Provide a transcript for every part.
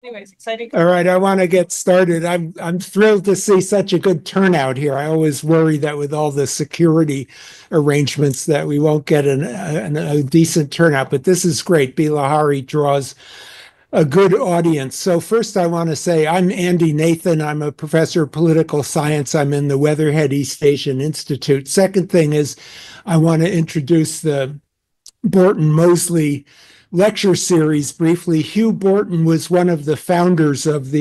Anyways, exciting. All right, I want to get started. I'm thrilled to see such a good turnout here. I always worry that with all the security arrangements that we won't get a decent turnout, but this is great. Bilahari draws a good audience. So first I want to say I'm Andy Nathan. I'm a professor of political science. I'm in the Weatherhead East Asian Institute. Second thing is I want to introduce the Borton Mosley lecture series briefly. Hugh Borton was one of the founders of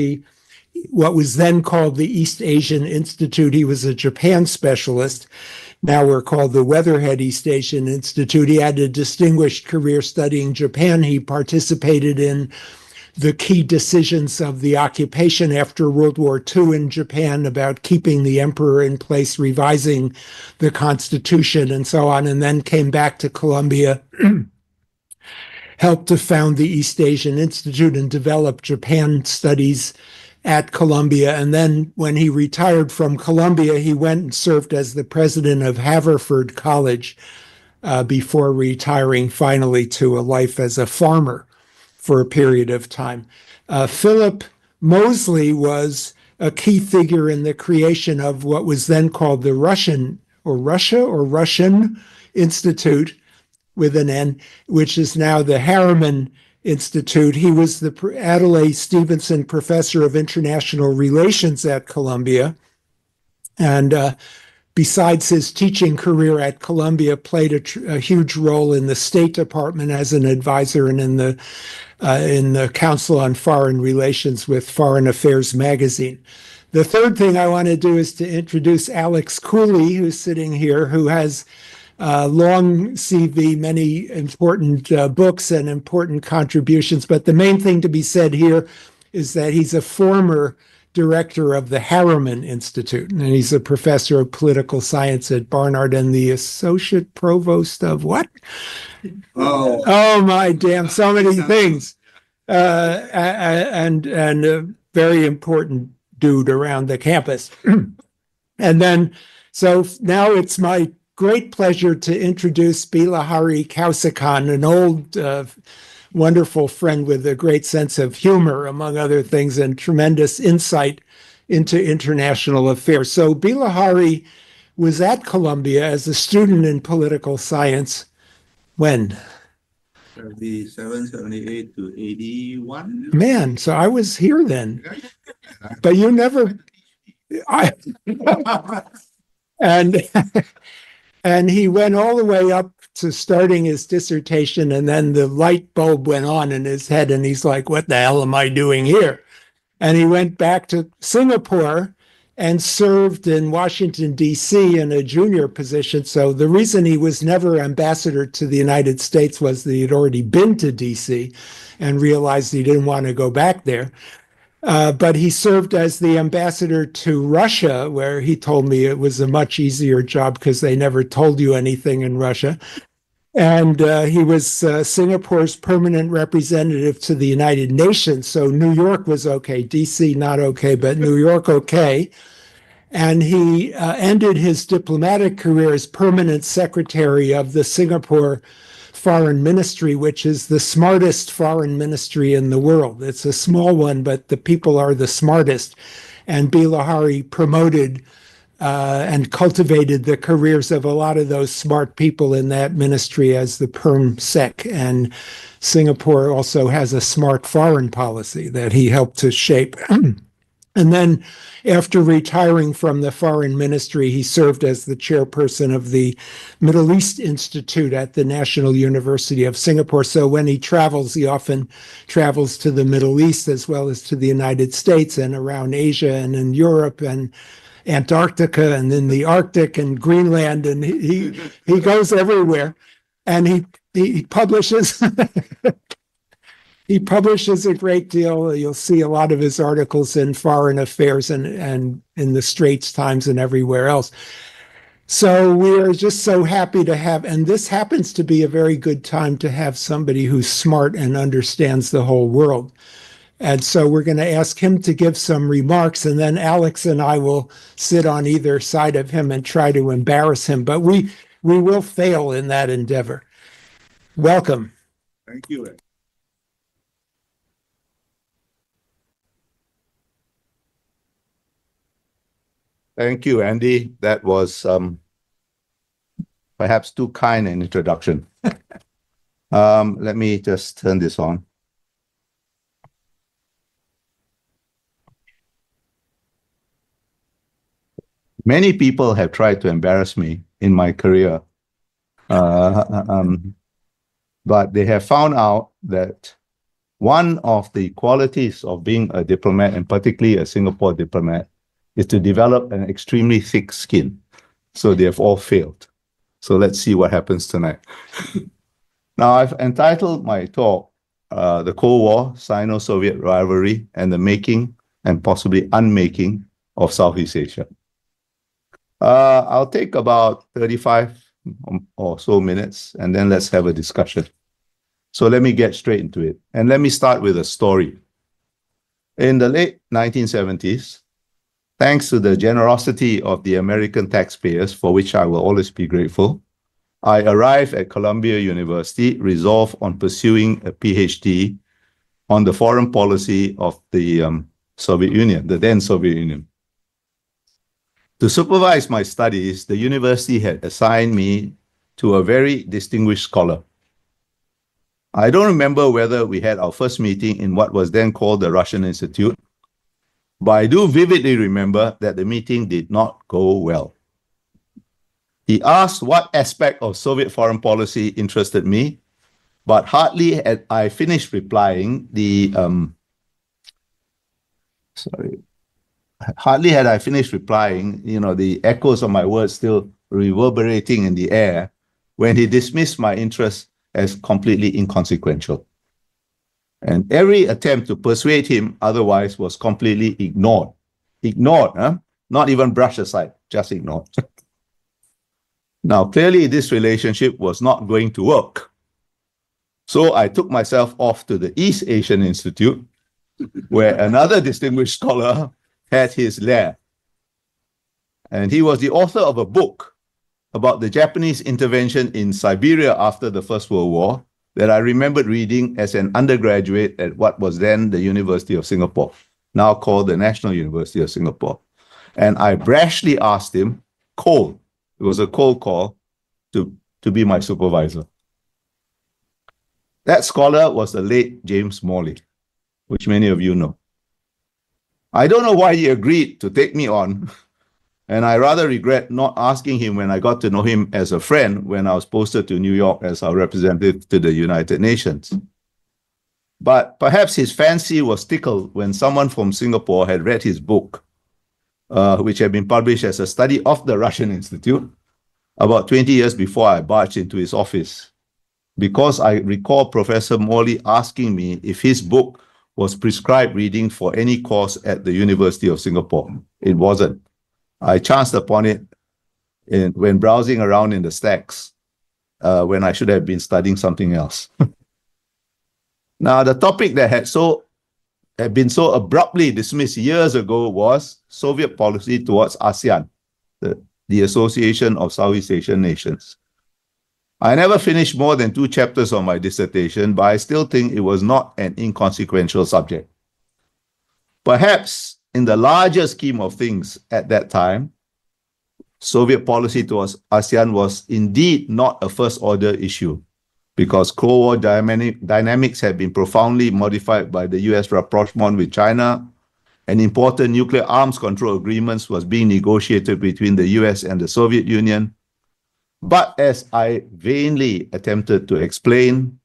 what was then called the East Asian Institute. He was a Japan specialist. Now we're called the Weatherhead East Asian Institute. He had a distinguished career studying Japan. He participated in the key decisions of the occupation after World War II in Japan about keeping the emperor in place, revising the constitution, and so on, and then came back to Columbia, helped to found the East Asian Institute and develop Japan studies at Columbia. And then when he retired from Columbia, he went and served as the president of Haverford College before retiring finally to a life as a farmer for a period of time. Philip Mosley was a key figure in the creation of what was then called the Russian Institute, with an N, which is now the Harriman Institute. He was the Adlai Stevenson Professor of International Relations at Columbia. And besides his teaching career at Columbia, played a huge role in the State Department as an advisor and in the Council on Foreign Relations with Foreign Affairs magazine. The third thing I want to do is to introduce Alex Cooley, who's sitting here, who has long CV, many important books and important contributions. But the main thing to be said here is that he's a former director of the Harriman Institute, and he's a professor of political science at Barnard and the associate provost of what? Oh my damn, so many things. And a very important dude around the campus. And then, so now it's my great pleasure to introduce Bilahari Kausikan, an old, wonderful friend with a great sense of humor, among other things, and tremendous insight into international affairs. So Bilahari was at Columbia as a student in political science when? 77, 78 to 81. Man, so I was here then. But you never... And he went all the way up to starting his dissertation, and then the light bulb went on in his head, and he's like, what the hell am I doing here? And he went back to Singapore and served in Washington, D.C. in a junior position. So the reason he was never ambassador to the United States was that he had already been to D.C. and realized he didn't want to go back there. But he served as the ambassador to Russia, where he told me it was a much easier job because they never told you anything in Russia. And he was Singapore's permanent representative to the United Nations. So New York was okay, DC not okay, but New York okay. And he ended his diplomatic career as permanent secretary of the Singapore Foreign Ministry, which is the smartest foreign ministry in the world. It's a small one, but the people are the smartest. And Bilahari promoted and cultivated the careers of a lot of those smart people in that ministry as the Perm Sec. And Singapore also has a smart foreign policy that he helped to shape. And then after retiring from the foreign ministry, he served as the chairperson of the Middle East Institute at the National University of Singapore. So when he travels, he often travels to the Middle East as well as to the United States and around Asia and in Europe and Antarctica and in the Arctic and Greenland. And he goes everywhere. And he publishes... He publishes a great deal. You'll see a lot of his articles in Foreign Affairs and in the Straits Times and everywhere else. So we are just so happy to have, and this happens to be a very good time to have somebody who's smart and understands the whole world. And so we're going to ask him to give some remarks, and then Alex and I will sit on either side of him and try to embarrass him. But we will fail in that endeavor. Welcome. Thank you. Thank you, Andy. That was perhaps too kind an introduction. Let me just turn this on. Many people have tried to embarrass me in my career, but they have found out that one of the qualities of being a diplomat, and particularly a Singapore diplomat, is to develop an extremely thick skin. So they have all failed. So let's see what happens tonight. Now, I've entitled my talk, The Cold War, Sino-Soviet Rivalry, and the Making and Possibly Unmaking of Southeast Asia. I'll take about 35 or so minutes, and then let's have a discussion. So let me get straight into it. And let me start with a story. In the late 1970s, thanks to the generosity of the American taxpayers, for which I will always be grateful, I arrived at Columbia University, resolved on pursuing a PhD on the foreign policy of the Soviet Union, the then Soviet Union. To supervise my studies, the university had assigned me to a very distinguished scholar. I don't remember whether we had our first meeting in what was then called the Russian Institute, but I do vividly remember that the meeting did not go well. He asked what aspect of Soviet foreign policy interested me, but hardly had I finished replying, the echoes of my words still reverberating in the air, when he dismissed my interest as completely inconsequential. And every attempt to persuade him otherwise was completely ignored. Ignored, huh? Not even brushed aside, just ignored. Now, clearly this relationship was not going to work. So I took myself off to the East Asian Institute, where another distinguished scholar had his lair. And he was the author of a book about the Japanese intervention in Siberia after the First World War that I remembered reading as an undergraduate at what was then the University of Singapore, now called the National University of Singapore. And I brashly asked him, cold, it was a cold call, to be my supervisor. That scholar was the late James Morley, which many of you know. I don't know why he agreed to take me on, and I rather regret not asking him when I got to know him as a friend when I was posted to New York as our representative to the United Nations. But perhaps his fancy was tickled when someone from Singapore had read his book, which had been published as a study of the Russian Institute, about 20 years before I barged into his office. Because I recall Professor Morley asking me if his book was prescribed reading for any course at the University of Singapore. It wasn't. I chanced upon it when browsing around in the stacks, when I should have been studying something else. Now, the topic that had been so abruptly dismissed years ago was Soviet policy towards ASEAN, the Association of Southeast Asian Nations. I never finished more than 2 chapters on my dissertation, but I still think it was not an inconsequential subject. Perhaps in the larger scheme of things at that time, Soviet policy towards ASEAN was indeed not a first-order issue, because Cold War dynamics had been profoundly modified by the US rapprochement with China, and important nuclear arms control agreements was being negotiated between the US and the Soviet Union. But as I vainly attempted to explain,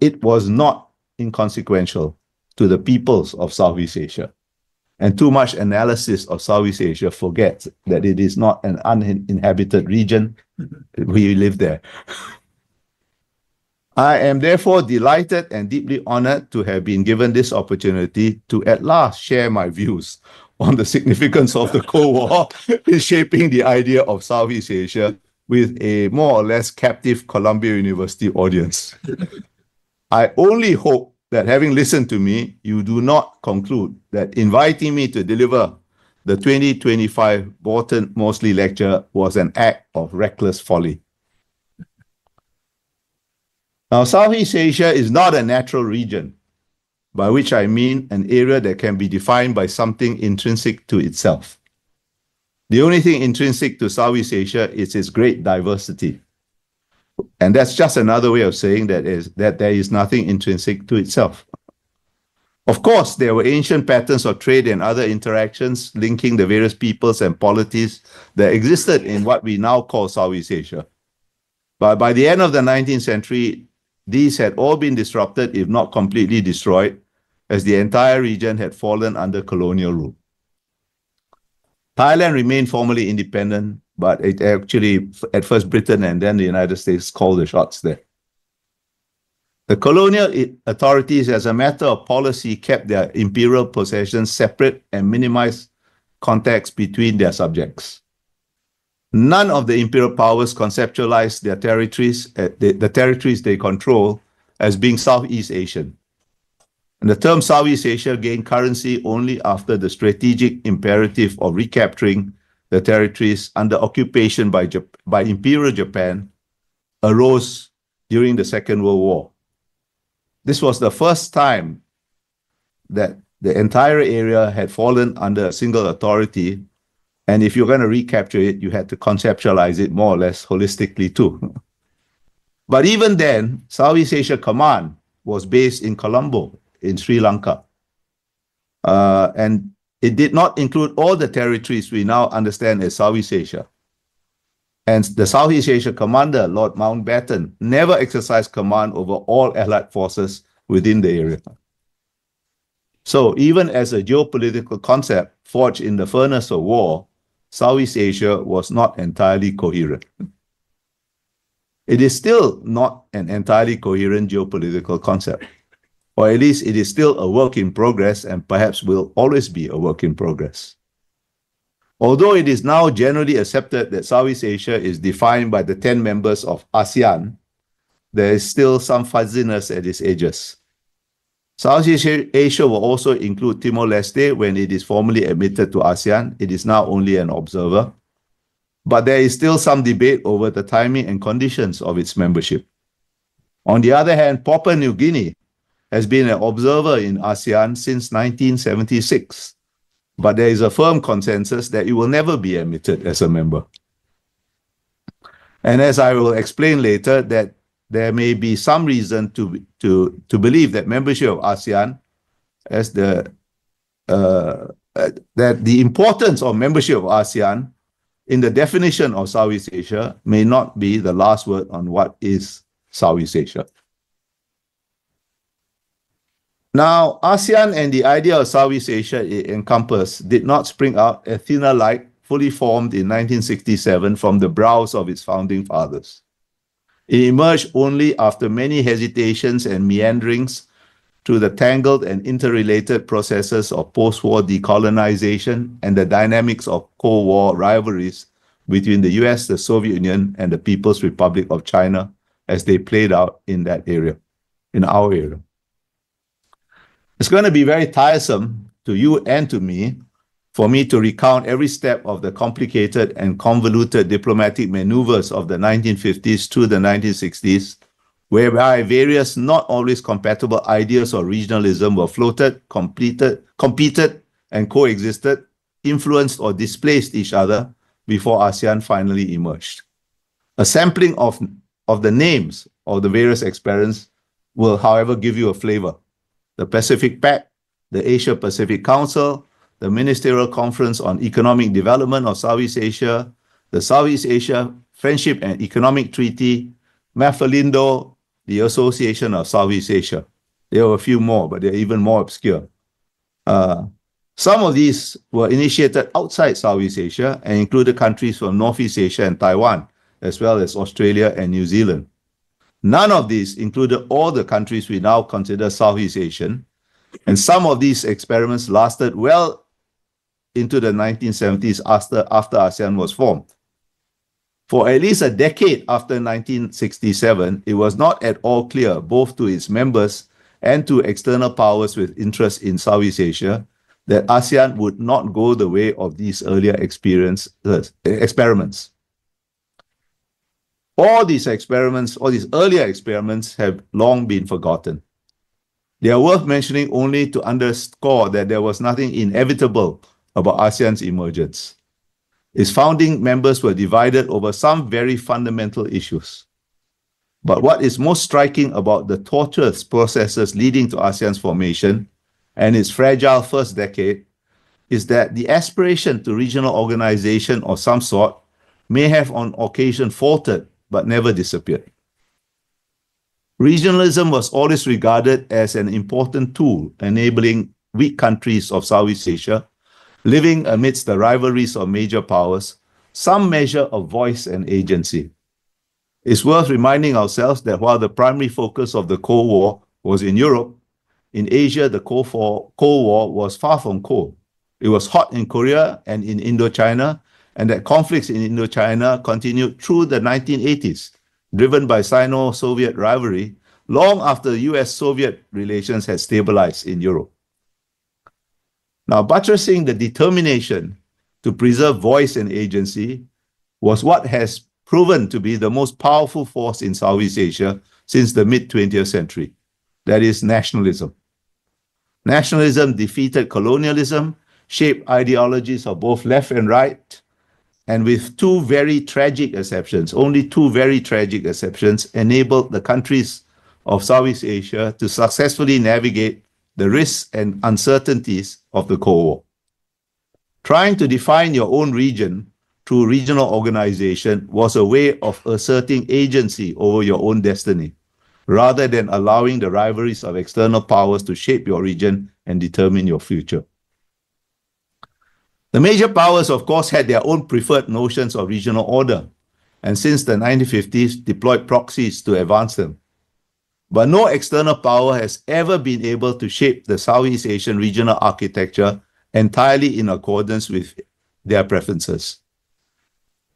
it was not inconsequential to the peoples of Southeast Asia. And too much analysis of Southeast Asia forgets that it is not an uninhabited region. We live there. I am therefore delighted and deeply honored to have been given this opportunity to at last share my views on the significance of the Cold War in shaping the idea of Southeast Asia with a more or less captive Columbia University audience. I only hope that having listened to me, you do not conclude that inviting me to deliver the 2025 Borton-Mosley Lecture was an act of reckless folly. Now, Southeast Asia is not a natural region, by which I mean an area that can be defined by something intrinsic to itself. The only thing intrinsic to Southeast Asia is its great diversity. And that's just another way of saying that there is nothing intrinsic to itself. Of course, there were ancient patterns of trade and other interactions linking the various peoples and polities that existed in what we now call Southeast Asia. But by the end of the 19th century, these had all been disrupted, if not completely destroyed, as the entire region had fallen under colonial rule. Thailand remained formally independent, but it actually, at first Britain and then the United States called the shots there. The colonial authorities, as a matter of policy, kept their imperial possessions separate and minimized contacts between their subjects. None of the imperial powers conceptualized their territories, the territories they control, as being Southeast Asian. And the term Southeast Asia gained currency only after the strategic imperative of recapturing the territories under occupation by Imperial Japan arose during the Second World War. This was the first time that the entire area had fallen under a single authority, and if you're going to recapture it, you had to conceptualize it more or less holistically too. But even then, Southeast Asia Command was based in Colombo, in Sri Lanka. And it did not include all the territories we now understand as Southeast Asia. And the Southeast Asia commander, Lord Mountbatten, never exercised command over all Allied forces within the area. So even as a geopolitical concept forged in the furnace of war, Southeast Asia was not entirely coherent. It is still not an entirely coherent geopolitical concept, or at least it is still a work in progress and perhaps will always be a work in progress. Although it is now generally accepted that Southeast Asia is defined by the 10 members of ASEAN, there is still some fuzziness at its edges. Southeast Asia will also include Timor-Leste when it is formally admitted to ASEAN. It is now only an observer. But there is still some debate over the timing and conditions of its membership. On the other hand, Papua New Guinea has been an observer in ASEAN since 1976. But there is a firm consensus that it will never be admitted as a member. And as I will explain later, that there may be some reason to believe that membership of ASEAN, as that the importance of membership of ASEAN in the definition of Southeast Asia may not be the last word on what is Southeast Asia. Now, ASEAN and the idea of Southeast Asia it encompassed did not spring out Athena-like, fully formed in 1967 from the brows of its founding fathers. It emerged only after many hesitations and meanderings through the tangled and interrelated processes of post-war decolonization and the dynamics of Cold War rivalries between the US, the Soviet Union, and the People's Republic of China as they played out in that area, in our area. It's going to be very tiresome to you and to me for me to recount every step of the complicated and convoluted diplomatic maneuvers of the 1950s through the 1960s, whereby various not always compatible ideas of regionalism were floated, competed, and coexisted, influenced or displaced each other before ASEAN finally emerged. A sampling of the names of the various experiments will, however, give you a flavor. The Pacific Pact, the Asia-Pacific Council, the Ministerial Conference on Economic Development of Southeast Asia, the Southeast Asia Friendship and Economic Treaty, Mafalindo, the Association of Southeast Asia. There were a few more, but they're even more obscure. Some of these were initiated outside Southeast Asia and included countries from Northeast Asia and Taiwan, as well as Australia and New Zealand. None of these included all the countries we now consider Southeast Asian, and some of these experiments lasted well into the 1970s after ASEAN was formed. For at least a decade after 1967, it was not at all clear, both to its members and to external powers with interest in Southeast Asia, that ASEAN would not go the way of these earlier experiments. All these earlier experiments have long been forgotten. They are worth mentioning only to underscore that there was nothing inevitable about ASEAN's emergence. Its founding members were divided over some very fundamental issues. But what is most striking about the tortuous processes leading to ASEAN's formation and its fragile first decade is that the aspiration to regional organization of some sort may have on occasion faltered but never disappeared. Regionalism was always regarded as an important tool enabling weak countries of Southeast Asia, living amidst the rivalries of major powers, some measure of voice and agency. It's worth reminding ourselves that while the primary focus of the Cold War was in Europe, in Asia the Cold War was far from cold. It was hot in Korea and in Indochina, and that conflicts in Indochina continued through the 1980s, driven by Sino-Soviet rivalry, long after US-Soviet relations had stabilized in Europe. Now, buttressing the determination to preserve voice and agency was what has proven to be the most powerful force in Southeast Asia since the mid-20th century. That is nationalism. Nationalism defeated colonialism, shaped ideologies of both left and right, and with two very tragic exceptions, only two very tragic exceptions, enabled the countries of Southeast Asia to successfully navigate the risks and uncertainties of the Cold War. Trying to define your own region through regional organization was a way of asserting agency over your own destiny, rather than allowing the rivalries of external powers to shape your region and determine your future. The major powers, of course, had their own preferred notions of regional order, and since the 1950s deployed proxies to advance them. But no external power has ever been able to shape the Southeast Asian regional architecture entirely in accordance with their preferences.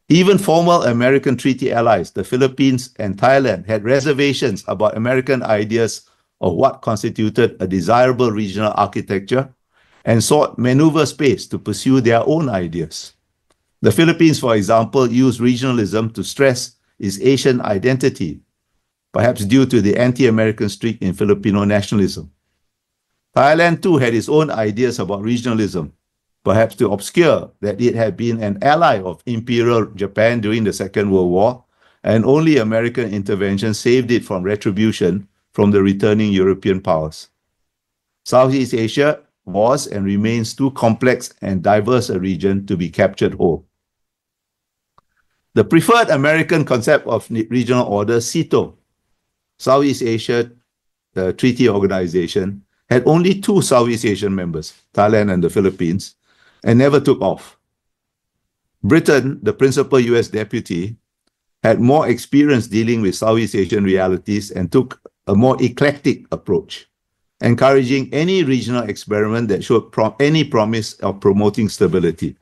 Even former American treaty allies, the Philippines and Thailand, had reservations about American ideas of what constituted a desirable regional architecture and sought maneuver space to pursue their own ideas. The Philippines, for example, used regionalism to stress its Asian identity, perhaps due to the anti-American streak in Filipino nationalism. Thailand too had its own ideas about regionalism, perhaps to obscure that it had been an ally of Imperial Japan during the Second World War, and only American intervention saved it from retribution from the returning European powers. Southeast Asia was and remains too complex and diverse a region to be captured whole. The preferred American concept of regional order, SEATO, Southeast Asia Treaty Organization, had only two Southeast Asian members, Thailand and the Philippines, and never took off. Britain, the principal US deputy, had more experience dealing with Southeast Asian realities and took a more eclectic approach, encouraging any regional experiment that showed any promise of promoting stability.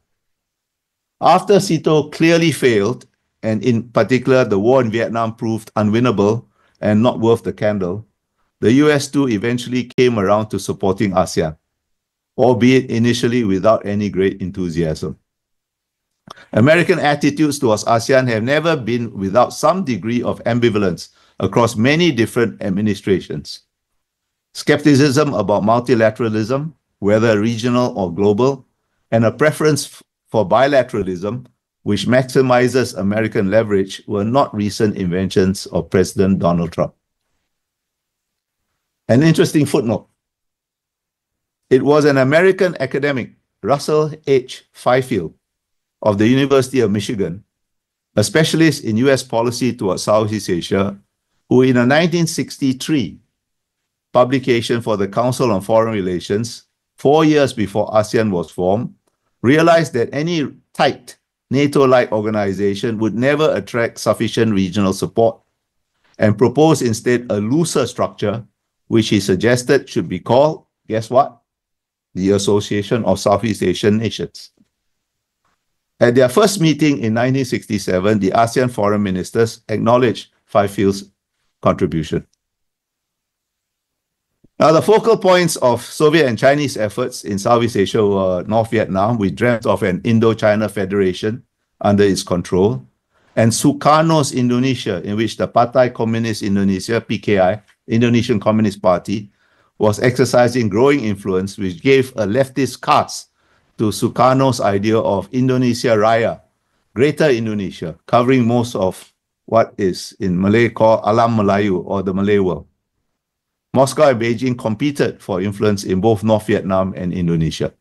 After SEATO clearly failed, and in particular the war in Vietnam proved unwinnable and not worth the candle, the US too eventually came around to supporting ASEAN, albeit initially without any great enthusiasm. American attitudes towards ASEAN have never been without some degree of ambivalence across many different administrations. Skepticism about multilateralism, whether regional or global, and a preference for bilateralism, which maximizes American leverage, were not recent inventions of President Donald Trump. An interesting footnote. It was an American academic, Russell H. Fifield, of the University of Michigan, a specialist in US policy towards Southeast Asia, who in a 1963 publication for the Council on Foreign Relations, 4 years before ASEAN was formed, realized that any tight NATO-like organization would never attract sufficient regional support, and proposed instead a looser structure, which he suggested should be called, guess what? The Association of Southeast Asian Nations. At their first meeting in 1967, the ASEAN foreign ministers acknowledged Fifield's contribution. Now, the focal points of Soviet and Chinese efforts in Southeast Asia were North Vietnam, which dreamt of an Indochina Federation under its control, and Sukarno's Indonesia, in which the Partai Komunis Indonesia, PKI, Indonesian Communist Party, was exercising growing influence, which gave a leftist cast to Sukarno's idea of Indonesia Raya, Greater Indonesia, covering most of what is in Malay called Alam Melayu or the Malay world. Moscow and Beijing competed for influence in both North Vietnam and Indonesia.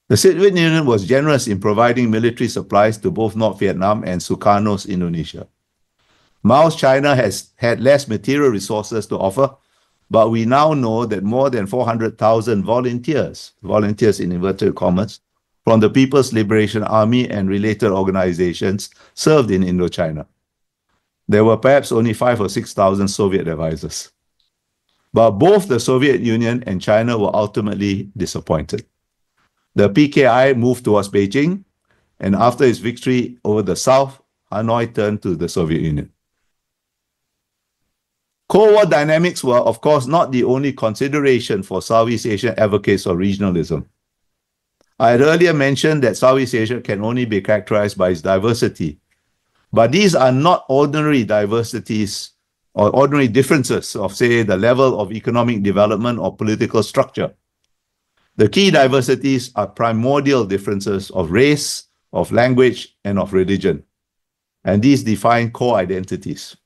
The Soviet Union was generous in providing military supplies to both North Vietnam and Sukarno's Indonesia. Mao's China has had less material resources to offer, but we now know that more than 400,000 volunteers in inverted commas, from the People's Liberation Army and related organizations served in Indochina. There were perhaps only 5,000 or 6,000 Soviet advisors. But both the Soviet Union and China were ultimately disappointed. The PKI moved towards Beijing, and after its victory over the South, Hanoi turned to the Soviet Union. Cold War dynamics were, of course, not the only consideration for Southeast Asian advocates of regionalism. I had earlier mentioned that Southeast Asia can only be characterized by its diversity, but these are not ordinary diversities or ordinary differences of, say, the level of economic development or political structure. The key diversities are primordial differences of race, of language, and of religion, and these define core identities.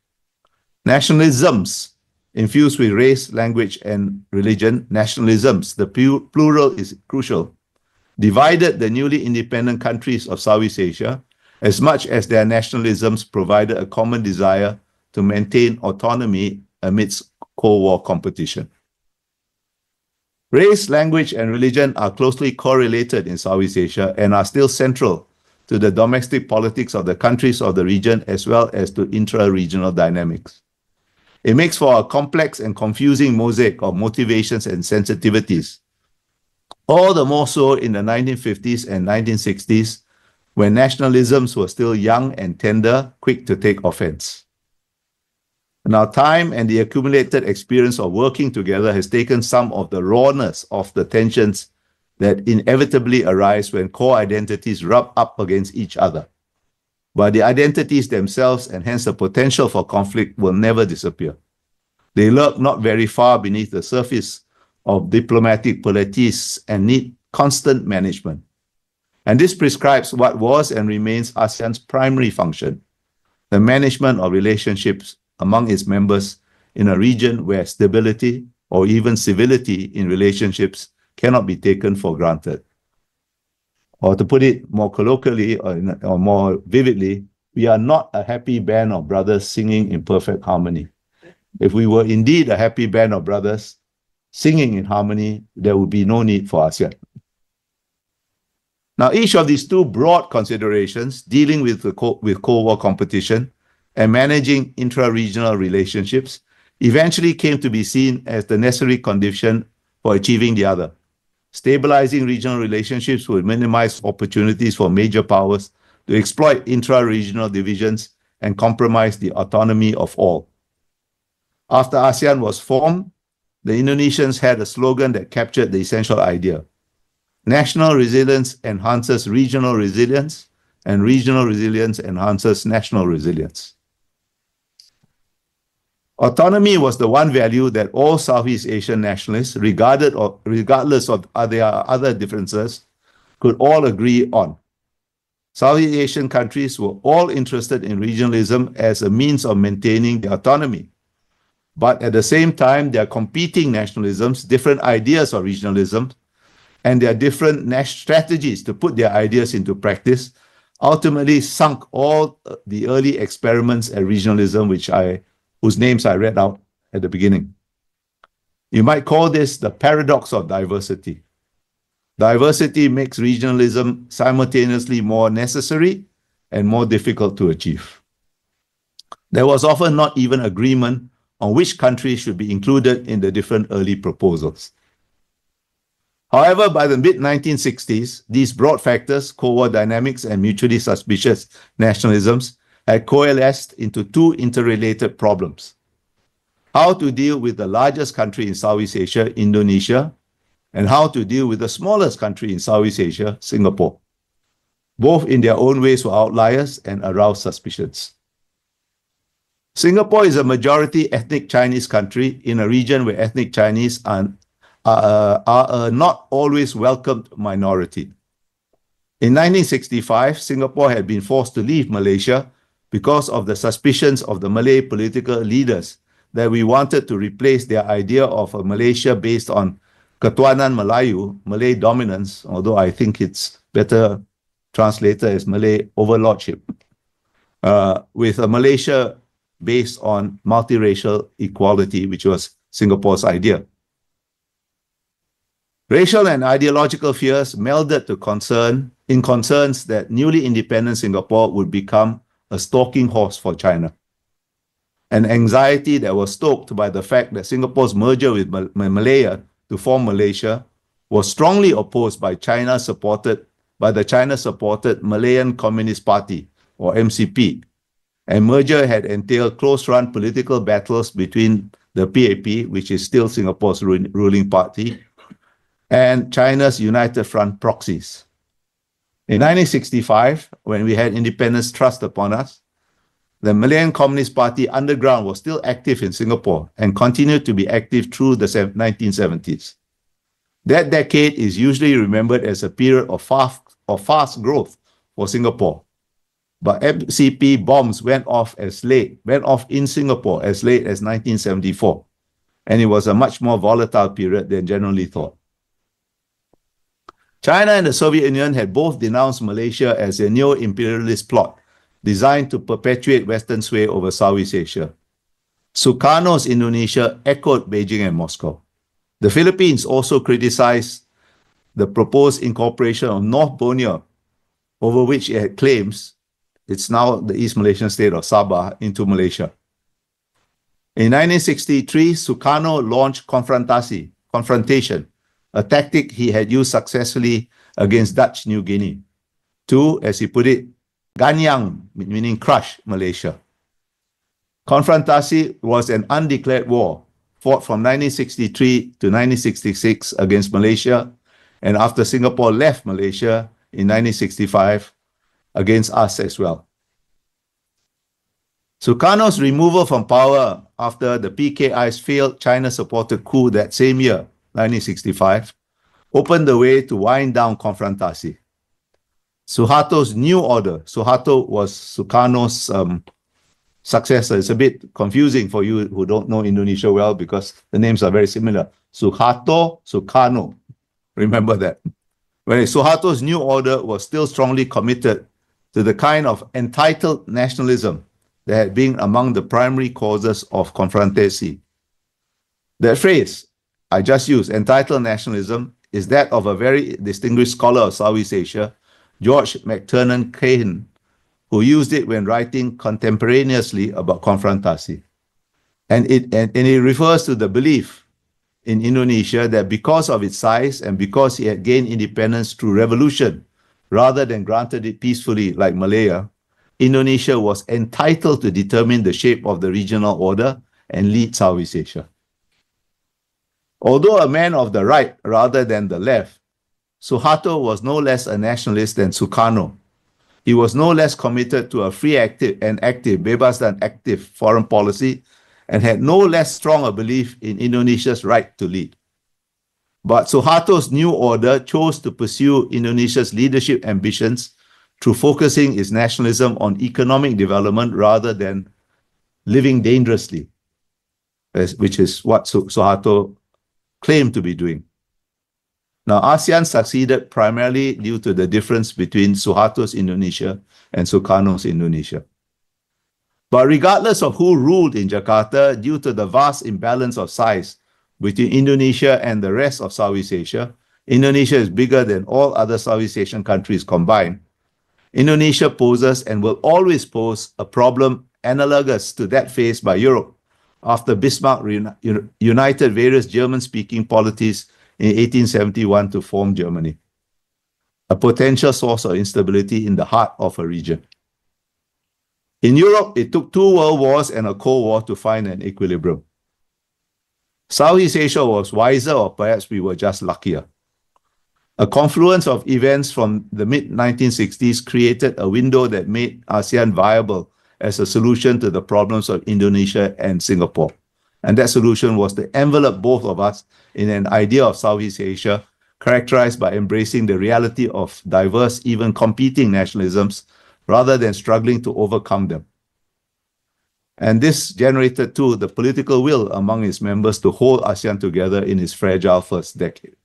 Nationalisms infused with race, language, and religion, nationalisms, the plural is crucial, divided the newly independent countries of Southeast Asia as much as their nationalisms provided a common desire to maintain autonomy amidst Cold War competition. Race, language, and religion are closely correlated in Southeast Asia and are still central to the domestic politics of the countries of the region as well as to intra-regional dynamics. It makes for a complex and confusing mosaic of motivations and sensitivities, all the more so in the 1950s and 1960s, when nationalisms were still young and tender, quick to take offense. Now, time and the accumulated experience of working together has taken some of the rawness of the tensions that inevitably arise when core identities rub up against each other. But the identities themselves, and hence the potential for conflict, will never disappear. They lurk not very far beneath the surface of diplomatic polities and need constant management. And this prescribes what was and remains ASEAN's primary function, the management of relationships among its members in a region where stability or even civility in relationships cannot be taken for granted. Or to put it more colloquially or more vividly, we are not a happy band of brothers singing in perfect harmony. If we were indeed a happy band of brothers singing in harmony, there would be no need for ASEAN. Now, each of these two broad considerations, dealing with Cold War competition and managing intra-regional relationships, eventually came to be seen as the necessary condition for achieving the other. Stabilizing regional relationships would minimize opportunities for major powers to exploit intra-regional divisions and compromise the autonomy of all. After ASEAN was formed, the Indonesians had a slogan that captured the essential idea. National resilience enhances regional resilience, and regional resilience enhances national resilience. Autonomy was the one value that all Southeast Asian nationalists, regardless of their other differences, could all agree on. Southeast Asian countries were all interested in regionalism as a means of maintaining their autonomy. But at the same time, their competing nationalisms, different ideas of regionalism, and their different strategies to put their ideas into practice ultimately sunk all the early experiments at regionalism, whose names I read out at the beginning. You might call this the paradox of diversity. Diversity makes regionalism simultaneously more necessary and more difficult to achieve. There was often not even agreement on which countries should be included in the different early proposals. However, by the mid-1960s, these broad factors, Cold War dynamics and mutually suspicious nationalisms, had coalesced into two interrelated problems. How to deal with the largest country in Southeast Asia, Indonesia, and how to deal with the smallest country in Southeast Asia, Singapore. Both in their own ways were outliers and aroused suspicions. Singapore is a majority ethnic Chinese country in a region where ethnic Chinese are a not always welcomed minority. In 1965, Singapore had been forced to leave Malaysia because of the suspicions of the Malay political leaders that we wanted to replace their idea of a Malaysia based on Ketuanan Melayu, Malay dominance, although I think it's better translated as Malay overlordship, with a Malaysia based on multiracial equality, which was Singapore's idea. Racial and ideological fears melded to concerns that newly independent Singapore would become a stalking horse for China. An anxiety that was stoked by the fact that Singapore's merger with Malaya to form Malaysia was strongly opposed by the China-supported Malayan Communist Party, or MCP. And merger had entailed close-run political battles between the PAP, which is still Singapore's ruling party, and China's United Front proxies. In 1965, when we had independence thrust upon us, the Malayan Communist Party underground was still active in Singapore and continued to be active through the 1970s. That decade is usually remembered as a period of fast growth for Singapore. But MCP bombs went off in Singapore as late as 1974, and it was a much more volatile period than generally thought. China and the Soviet Union had both denounced Malaysia as a neo-imperialist plot designed to perpetuate Western sway over Southeast Asia. Sukarno's Indonesia echoed Beijing and Moscow. The Philippines also criticized the proposed incorporation of North Borneo, over which it had claims it's now the East Malaysian state of Sabah, into Malaysia. In 1963, Sukarno launched confrontation, a tactic he had used successfully against Dutch New Guinea, to, as he put it, ganyang, meaning crush Malaysia. Confrontasi was an undeclared war fought from 1963 to 1966 against Malaysia, and after Singapore left Malaysia in 1965, against us as well. Sukarno's removal from power after the PKI's failed China-supported coup that same year, 1965, opened the way to wind down confrontasi. Suharto's new order, Suharto was Sukarno's successor. It's a bit confusing for you who don't know Indonesia well because the names are very similar. Suharto, Sukarno. Remember that. Whereas Suharto's new order was still strongly committed to the kind of entitled nationalism that had been among the primary causes of confrontasi. That phrase I just used, entitled nationalism, is that of a very distinguished scholar of Southeast Asia, George McTernan Cahen, who used it when writing contemporaneously about confrontasi. And it refers to the belief in Indonesia that because of its size and because it had gained independence through revolution, rather than granted it peacefully like Malaya, Indonesia was entitled to determine the shape of the regional order and lead Southeast Asia. Although a man of the right rather than the left, Suharto was no less a nationalist than Sukarno. He was no less committed to a free bebas dan active foreign policy and had no less strong a belief in Indonesia's right to lead. But Suharto's new order chose to pursue Indonesia's leadership ambitions through focusing its nationalism on economic development rather than living dangerously, which is what Suharto claimed to be doing. Now, ASEAN succeeded primarily due to the difference between Suharto's Indonesia and Sukarno's Indonesia. But regardless of who ruled in Jakarta, due to the vast imbalance of size between Indonesia and the rest of Southeast Asia, Indonesia is bigger than all other Southeast Asian countries combined. Indonesia poses and will always pose a problem analogous to that faced by Europe after Bismarck united various German-speaking polities in 1871 to form Germany, a potential source of instability in the heart of a region. In Europe, it took 2 world wars and a Cold War to find an equilibrium. Southeast Asia was wiser, or perhaps we were just luckier. A confluence of events from the mid-1960s created a window that made ASEAN viable as a solution to the problems of Indonesia and Singapore. And that solution was to envelop both of us in an idea of Southeast Asia characterized by embracing the reality of diverse, even competing nationalisms, rather than struggling to overcome them. And this generated, too, the political will among its members to hold ASEAN together in its fragile first decade.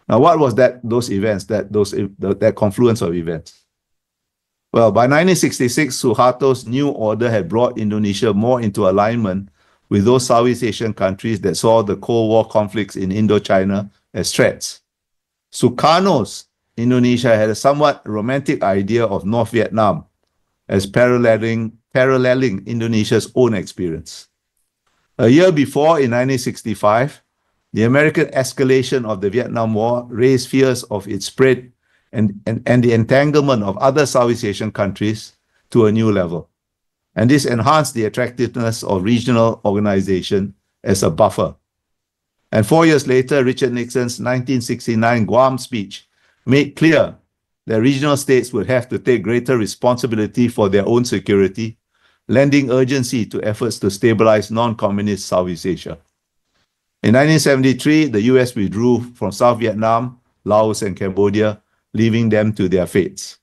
Now, what was those events, that confluence of events? Well, by 1966, Suharto's new order had brought Indonesia more into alignment with those Southeast Asian countries that saw the Cold War conflicts in Indochina as threats. Sukarno's Indonesia had a somewhat romantic idea of North Vietnam as paralleling Indonesia's own experience. A year before, in 1965, the American escalation of the Vietnam War raised fears of its spread and the entanglement of other Southeast Asian countries to a new level. And this enhanced the attractiveness of regional organization as a buffer. And 4 years later, Richard Nixon's 1969 Guam speech made clear that regional states would have to take greater responsibility for their own security, lending urgency to efforts to stabilize non-communist Southeast Asia. In 1973, the US withdrew from South Vietnam, Laos, and Cambodia, leaving them to their fates.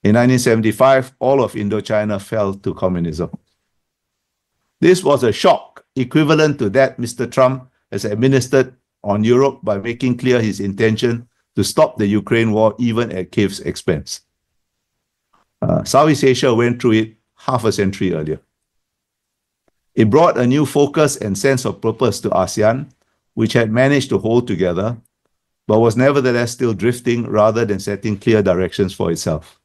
In 1975, all of Indochina fell to communism. This was a shock equivalent to that Mr. Trump has administered on Europe by making clear his intention to stop the Ukraine war even at Kiev's expense. Southeast Asia went through it half a century earlier. It brought a new focus and sense of purpose to ASEAN, which had managed to hold together, but was nevertheless still drifting rather than setting clear directions for itself.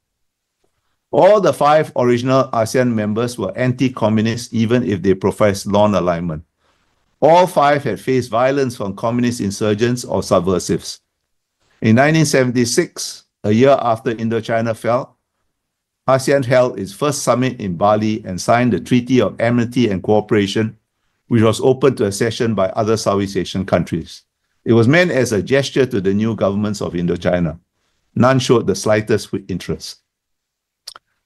All the 5 original ASEAN members were anti-communist, even if they professed non-alignment. All 5 had faced violence from communist insurgents or subversives. In 1976, a year after Indochina fell, ASEAN held its first summit in Bali and signed the Treaty of Amity and Cooperation, which was open to accession by other Southeast Asian countries. It was meant as a gesture to the new governments of Indochina. None showed the slightest interest.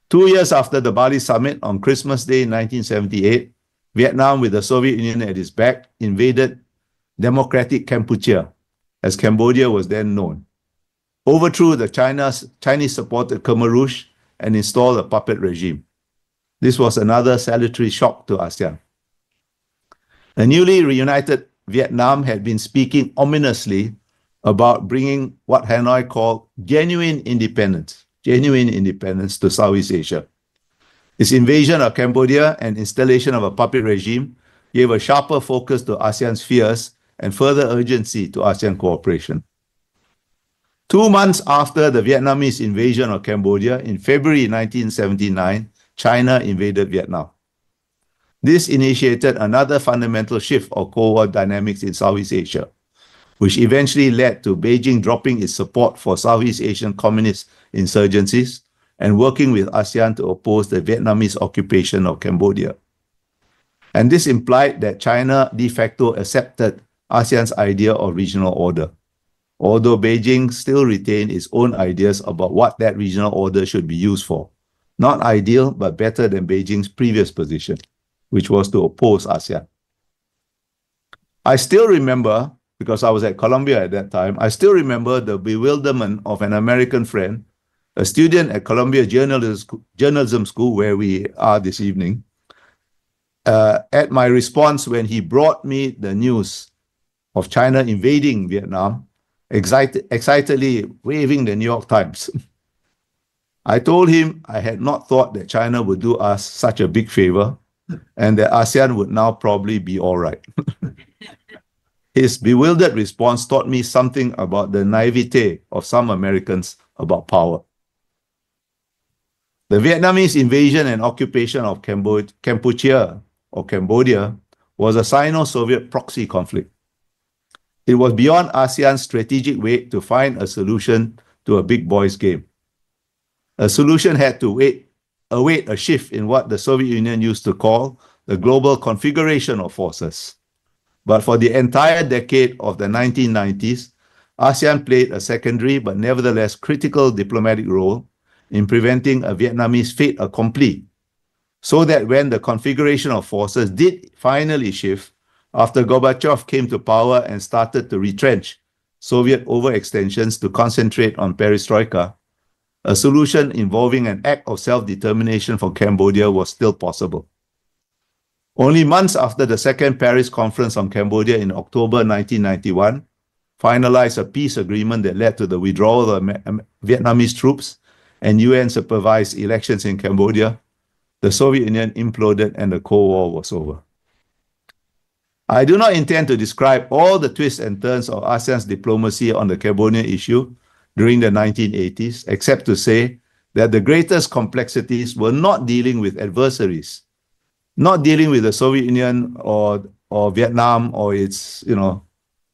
2 years after the Bali summit, on Christmas Day 1978, Vietnam, with the Soviet Union at its back, invaded democratic Kampuchea, as Cambodia was then known, overthrew the Chinese-supported Khmer Rouge, and installed a puppet regime. This was another salutary shock to ASEAN. A newly reunited Vietnam had been speaking ominously about bringing what Hanoi called genuine independence to Southeast Asia. Its invasion of Cambodia and installation of a puppet regime gave a sharper focus to ASEAN's fears and further urgency to ASEAN cooperation. 2 months after the Vietnamese invasion of Cambodia, in February 1979, China invaded Vietnam. This initiated another fundamental shift of Cold War dynamics in Southeast Asia, which eventually led to Beijing dropping its support for Southeast Asian communist insurgencies and working with ASEAN to oppose the Vietnamese occupation of Cambodia. And this implied that China de facto accepted ASEAN's idea of regional order, although Beijing still retained its own ideas about what that regional order should be used for. Not ideal, but better than Beijing's previous position, which was to oppose ASEAN. I still remember, because I was at Columbia at that time, I still remember the bewilderment of an American friend, a student at Columbia Journalism School, where we are this evening, at my response when he brought me the news of China invading Vietnam, excitedly waving the New York Times. I told him I had not thought that China would do us such a big favor and that ASEAN would now probably be all right. His bewildered response taught me something about the naivete of some Americans about power. The Vietnamese invasion and occupation of Kampuchea or Cambodia was a Sino-Soviet proxy conflict. It was beyond ASEAN's strategic weight to find a solution to a big boys game. A solution had to await a shift in what the Soviet Union used to call the global configuration of forces. But for the entire decade of the 1990s, ASEAN played a secondary but nevertheless critical diplomatic role in preventing a Vietnamese fait accompli, so that when the configuration of forces did finally shift, after Gorbachev came to power and started to retrench Soviet overextensions to concentrate on perestroika, a solution involving an act of self-determination for Cambodia was still possible. Only months after the Second Paris Conference on Cambodia in October 1991 finalized a peace agreement that led to the withdrawal of Vietnamese troops and UN-supervised elections in Cambodia, the Soviet Union imploded and the Cold War was over. I do not intend to describe all the twists and turns of ASEAN's diplomacy on the Cambodian issue during the 1980s, except to say that the greatest complexities were not dealing with adversaries, not dealing with the Soviet Union or Vietnam or its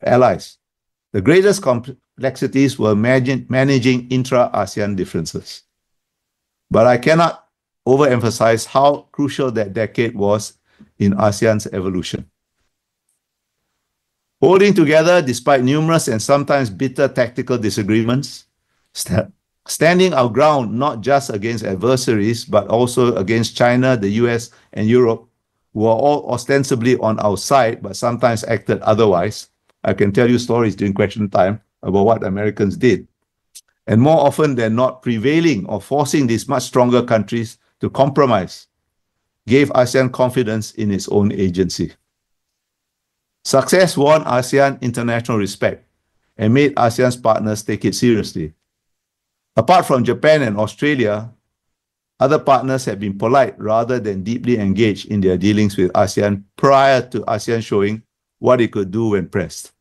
allies. The greatest complexities were managing intra-ASEAN differences. But I cannot overemphasize how crucial that decade was in ASEAN's evolution. Holding together despite numerous and sometimes bitter tactical disagreements, standing our ground not just against adversaries, but also against China, the US, and Europe, who are all ostensibly on our side, but sometimes acted otherwise. I can tell you stories during question time about what Americans did. And more often than not, prevailing or forcing these much stronger countries to compromise gave ASEAN confidence in its own agency. Success won ASEAN international respect and made ASEAN's partners take it seriously. Apart from Japan and Australia, other partners have been polite rather than deeply engaged in their dealings with ASEAN prior to ASEAN showing what it could do when pressed.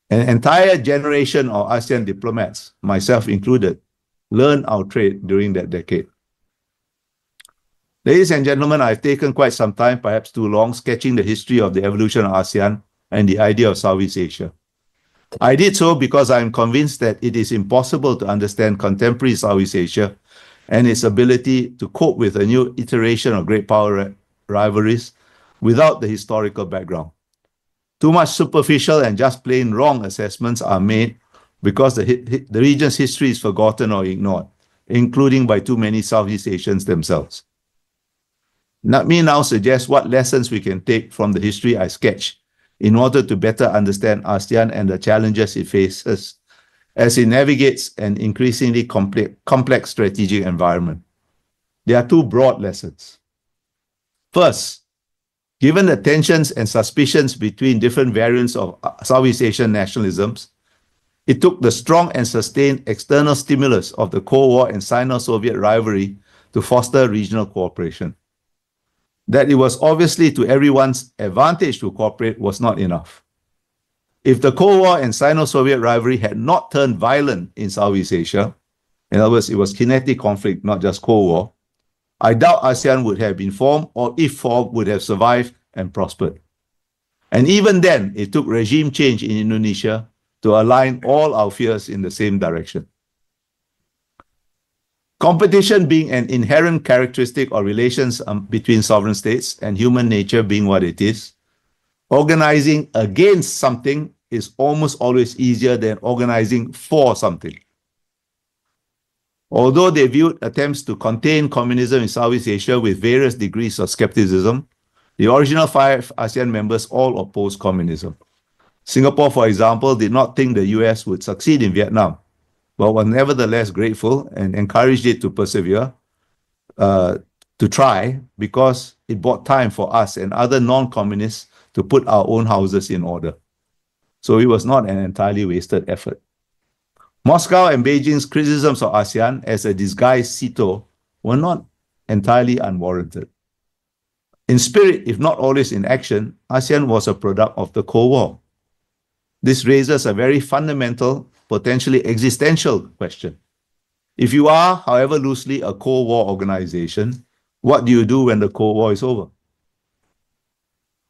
An entire generation of ASEAN diplomats, myself included, learned our trade during that decade. Ladies and gentlemen, I've taken quite some time, perhaps too long, sketching the history of the evolution of ASEAN and the idea of Southeast Asia. I did so because I am convinced that it is impossible to understand contemporary Southeast Asia and its ability to cope with a new iteration of great power rivalries without the historical background. Too much superficial and just plain wrong assessments are made because the region's history is forgotten or ignored, including by too many Southeast Asians themselves. Let me now suggest what lessons we can take from the history I sketched in order to better understand ASEAN and the challenges it faces as it navigates an increasingly complex strategic environment. There are two broad lessons. First, given the tensions and suspicions between different variants of Southeast Asian nationalisms, it took the strong and sustained external stimulus of the Cold War and Sino-Soviet rivalry to foster regional cooperation. That it was obviously to everyone's advantage to cooperate was not enough. If the Cold War and Sino-Soviet rivalry had not turned violent in Southeast Asia, in other words, it was kinetic conflict, not just Cold War, I doubt ASEAN would have been formed, or if formed, would have survived and prospered. And even then, it took regime change in Indonesia to align all our fears in the same direction. Competition being an inherent characteristic of relations between sovereign states and human nature being what it is, organizing against something is almost always easier than organizing for something. Although they viewed attempts to contain communism in Southeast Asia with various degrees of skepticism, the original 5 ASEAN members all opposed communism. Singapore, for example, did not think the US would succeed in Vietnam, but was nevertheless grateful and encouraged it to persevere, to try, because it bought time for us and other non-communists to put our own houses in order. So it was not an entirely wasted effort. Moscow and Beijing's criticisms of ASEAN as a disguised SEATO were not entirely unwarranted. In spirit, if not always in action, ASEAN was a product of the Cold War. This raises a very fundamental, potentially existential question. If you are, however loosely, a Cold War organization, what do you do when the Cold War is over?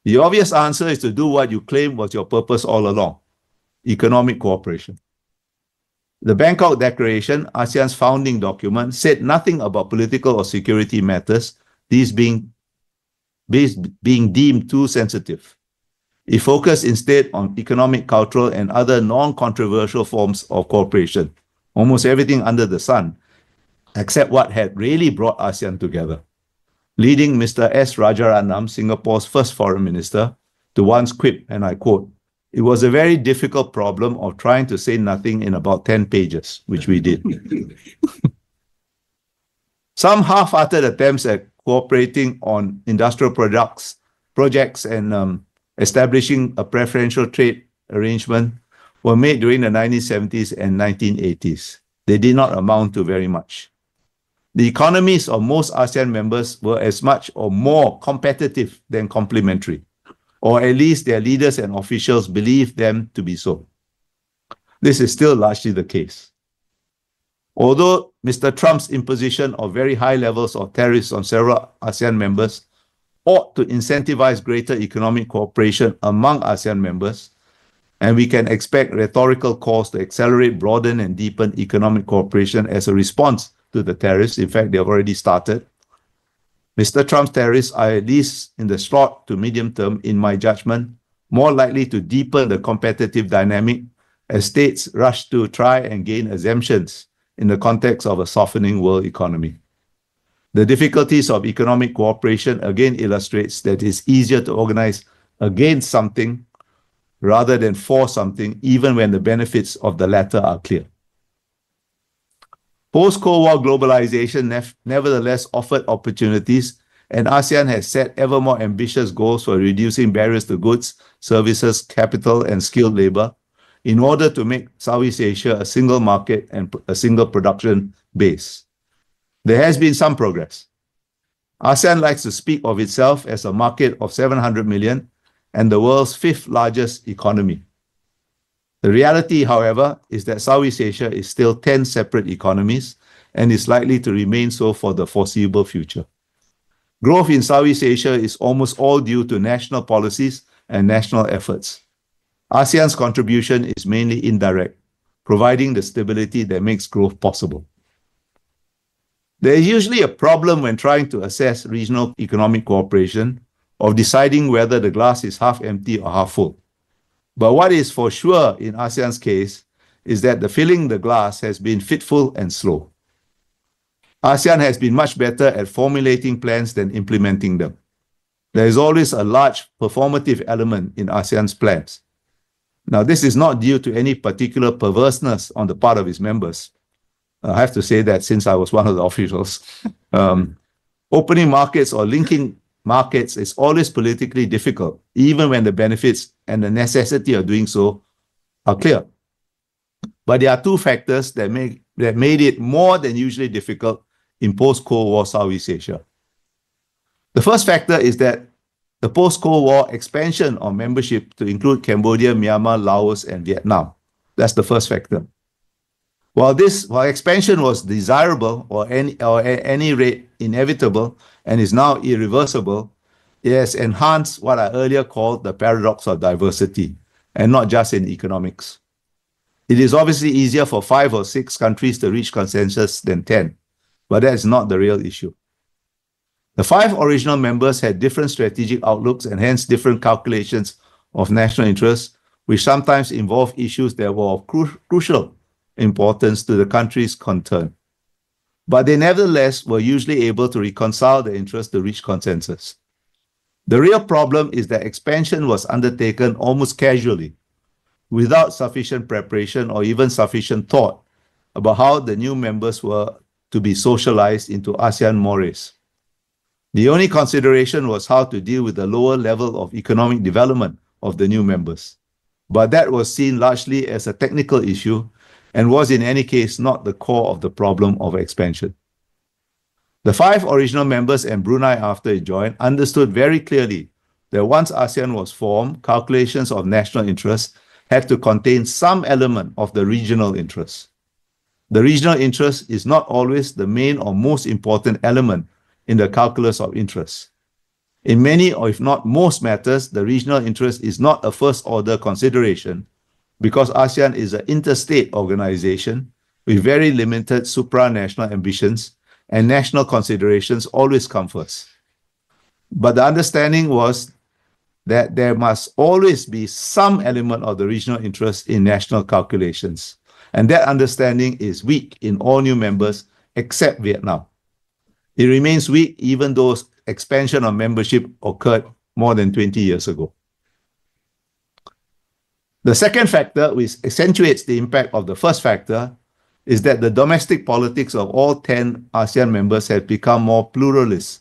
The obvious answer is to do what you claim was your purpose all along: economic cooperation. The Bangkok Declaration, ASEAN's founding document, said nothing about political or security matters, these being deemed too sensitive. It focused instead on economic, cultural, and other non-controversial forms of cooperation, almost everything under the sun, except what had really brought ASEAN together, leading Mr. S. Rajaratnam, Singapore's first foreign minister, to once quip, and I quote, It was a very difficult problem of trying to say nothing in about 10 pages, which we did. Some half-hearted attempts at cooperating on industrial projects and establishing a preferential trade arrangement were made during the 1970s and 1980s. They did not amount to very much. The economies of most ASEAN members were as much or more competitive than complementary, or at least their leaders and officials believed them to be so. This is still largely the case. Although Mr. Trump's imposition of very high levels of tariffs on several ASEAN members ought to incentivize greater economic cooperation among ASEAN members, and we can expect rhetorical calls to accelerate, broaden, and deepen economic cooperation as a response to the tariffs. In fact, they have already started. Mr. Trump's tariffs are, at least in the short to medium term, in my judgment, more likely to deepen the competitive dynamic as states rush to try and gain exemptions in the context of a softening world economy. The difficulties of economic cooperation again illustrates that it's easier to organize against something rather than for something, even when the benefits of the latter are clear. Post-Cold War globalization nevertheless offered opportunities, and ASEAN has set ever more ambitious goals for reducing barriers to goods, services, capital, and skilled labor in order to make Southeast Asia a single market and a single production base. There has been some progress. ASEAN likes to speak of itself as a market of 700 million and the world's 5th largest economy. The reality, however, is that Southeast Asia is still 10 separate economies and is likely to remain so for the foreseeable future. Growth in Southeast Asia is almost all due to national policies and national efforts. ASEAN's contribution is mainly indirect, providing the stability that makes growth possible. There is usually a problem when trying to assess regional economic cooperation of deciding whether the glass is half empty or half full. But what is for sure in ASEAN's case is that the filling the glass has been fitful and slow. ASEAN has been much better at formulating plans than implementing them. There is always a large performative element in ASEAN's plans. Now, this is not due to any particular perverseness on the part of its members. I have to say that since I was one of the officials. Opening markets or linking markets is always politically difficult, even when the benefits and the necessity of doing so are clear. But there are two factors that made it more than usually difficult in post-Cold War Southeast Asia. The first factor is that the post-Cold War expansion of membership to include Cambodia, Myanmar, Laos, and Vietnam. That's the first factor. While expansion was desirable or at any rate inevitable and is now irreversible, it has enhanced what I earlier called the paradox of diversity, and not just in economics. It is obviously easier for 5 or 6 countries to reach consensus than 10, but that is not the real issue. The 5 original members had different strategic outlooks and hence different calculations of national interest, which sometimes involved issues that were of crucial importance to the countries concerned. But they nevertheless were usually able to reconcile their interests to reach consensus. The real problem is that expansion was undertaken almost casually, without sufficient preparation or even sufficient thought about how the new members were to be socialized into ASEAN mores. The only consideration was how to deal with the lower level of economic development of the new members. But that was seen largely as a technical issue and was in any case not the core of the problem of expansion. The 5 original members and Brunei after it joined understood very clearly that once ASEAN was formed, calculations of national interest had to contain some element of the regional interest. The regional interest is not always the main or most important element in the calculus of interest. In many, or if not most matters, the regional interest is not a first-order consideration because ASEAN is an interstate organization with very limited supranational ambitions and national considerations always come first. But the understanding was that there must always be some element of the regional interest in national calculations. And that understanding is weak in all new members except Vietnam. It remains weak even though expansion of membership occurred more than 20 years ago. The second factor, which accentuates the impact of the first factor, is that the domestic politics of all 10 ASEAN members have become more pluralist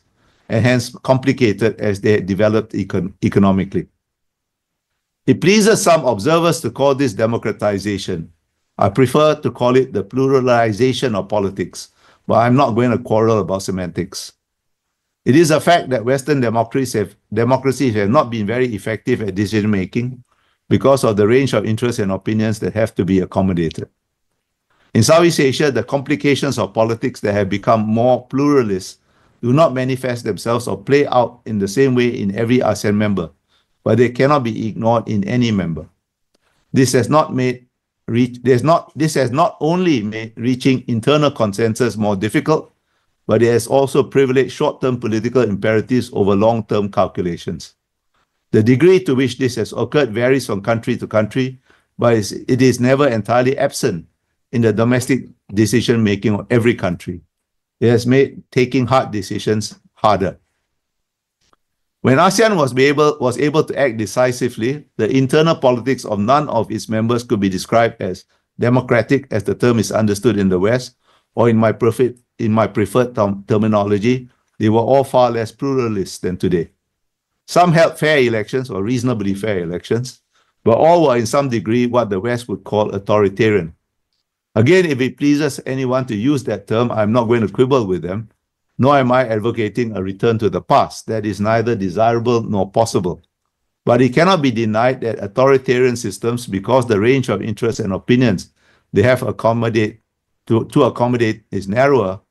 and hence complicated as they developed economically. It pleases some observers to call this democratization. I prefer to call it the pluralization of politics, but I'm not going to quarrel about semantics. It is a fact that Western democracies have not been very effective at decision-making because of the range of interests and opinions that have to be accommodated. In Southeast Asia, the complications of politics that have become more pluralist do not manifest themselves or play out in the same way in every ASEAN member, but they cannot be ignored in any member. This has not only made reaching internal consensus more difficult, but it has also privileged short-term political imperatives over long-term calculations. The degree to which this has occurred varies from country to country, but it is never entirely absent in the domestic decision-making of every country. It has made taking hard decisions harder. When ASEAN was able to act decisively, the internal politics of none of its members could be described as democratic, as the term is understood in the West, or in my preferred terminology, they were all far less pluralist than today. Some held fair elections or reasonably fair elections, but all were in some degree what the West would call authoritarian. Again, if it pleases anyone to use that term, I'm not going to quibble with them, nor am I advocating a return to the past. That is neither desirable nor possible. But it cannot be denied that authoritarian systems, because the range of interests and opinions they have to accommodate is narrower,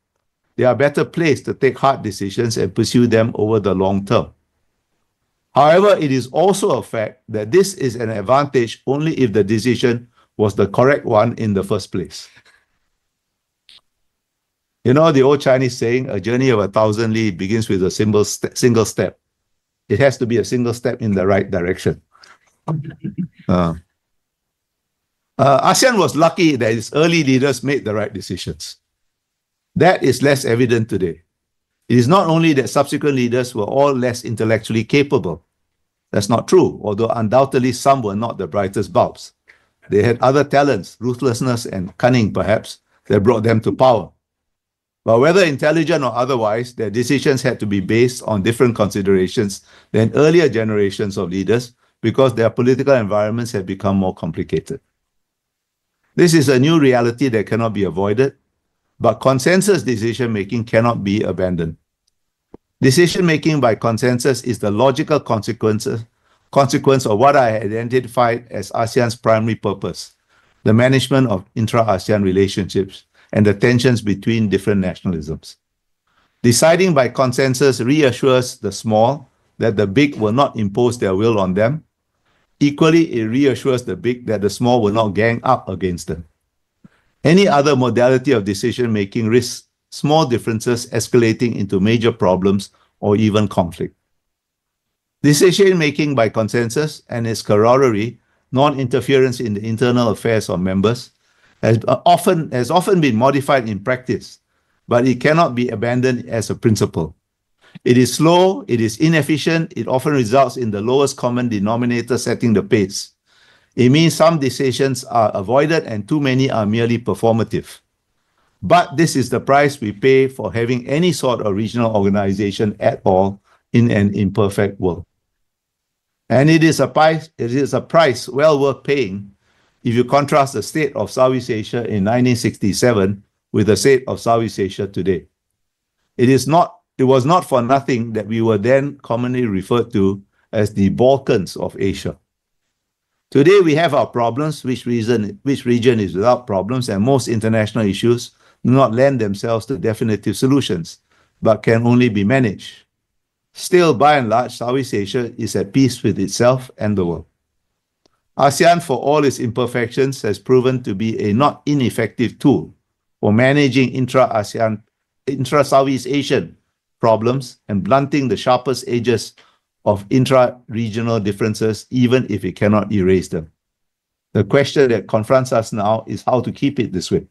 they are better placed to take hard decisions and pursue them over the long term. However, it is also a fact that this is an advantage only if the decision was the correct one in the first place. You know the old Chinese saying, a journey of 1,000 li begins with a single step. It has to be a single step in the right direction. ASEAN was lucky that its early leaders made the right decisions. That is less evident today. It is not only that subsequent leaders were all less intellectually capable. That's not true, although undoubtedly some were not the brightest bulbs. They had other talents, ruthlessness and cunning perhaps, that brought them to power. But whether intelligent or otherwise, their decisions had to be based on different considerations than earlier generations of leaders because their political environments had become more complicated. This is a new reality that cannot be avoided, but consensus decision-making cannot be abandoned. Decision-making by consensus is the logical consequence of what I identified as ASEAN's primary purpose, the management of intra-ASEAN relationships and the tensions between different nationalisms. Deciding by consensus reassures the small that the big will not impose their will on them. Equally, it reassures the big that the small will not gang up against them. Any other modality of decision-making risks small differences escalating into major problems or even conflict. Decision-making by consensus and its corollary, non-interference in the internal affairs of members, has often been modified in practice, but it cannot be abandoned as a principle. It is slow, it is inefficient, it often results in the lowest common denominator setting the pace. It means some decisions are avoided and too many are merely performative. But this is the price we pay for having any sort of regional organization at all in an imperfect world. And it is a price well worth paying if you contrast the state of Southeast Asia in 1967 with the state of Southeast Asia today. It was not for nothing that we were then commonly referred to as the Balkans of Asia. Today we have our problems, which region is without problems, and most international issues do not lend themselves to definitive solutions, but can only be managed. Still, by and large, Southeast Asia is at peace with itself and the world. ASEAN, for all its imperfections, has proven to be a not ineffective tool for managing intra-Southeast Asian problems and blunting the sharpest edges of intra-regional differences, even if it cannot erase them. The question that confronts us now is how to keep it this way.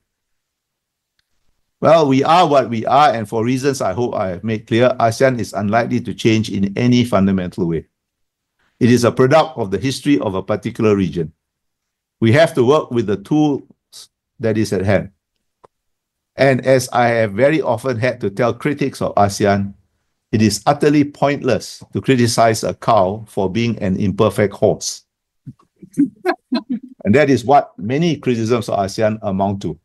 Well, we are what we are, and for reasons I hope I have made clear, ASEAN is unlikely to change in any fundamental way. It is a product of the history of a particular region. We have to work with the tools that is at hand. And as I have very often had to tell critics of ASEAN, it is utterly pointless to criticize a cow for being an imperfect horse. And that is what many criticisms of ASEAN amount to.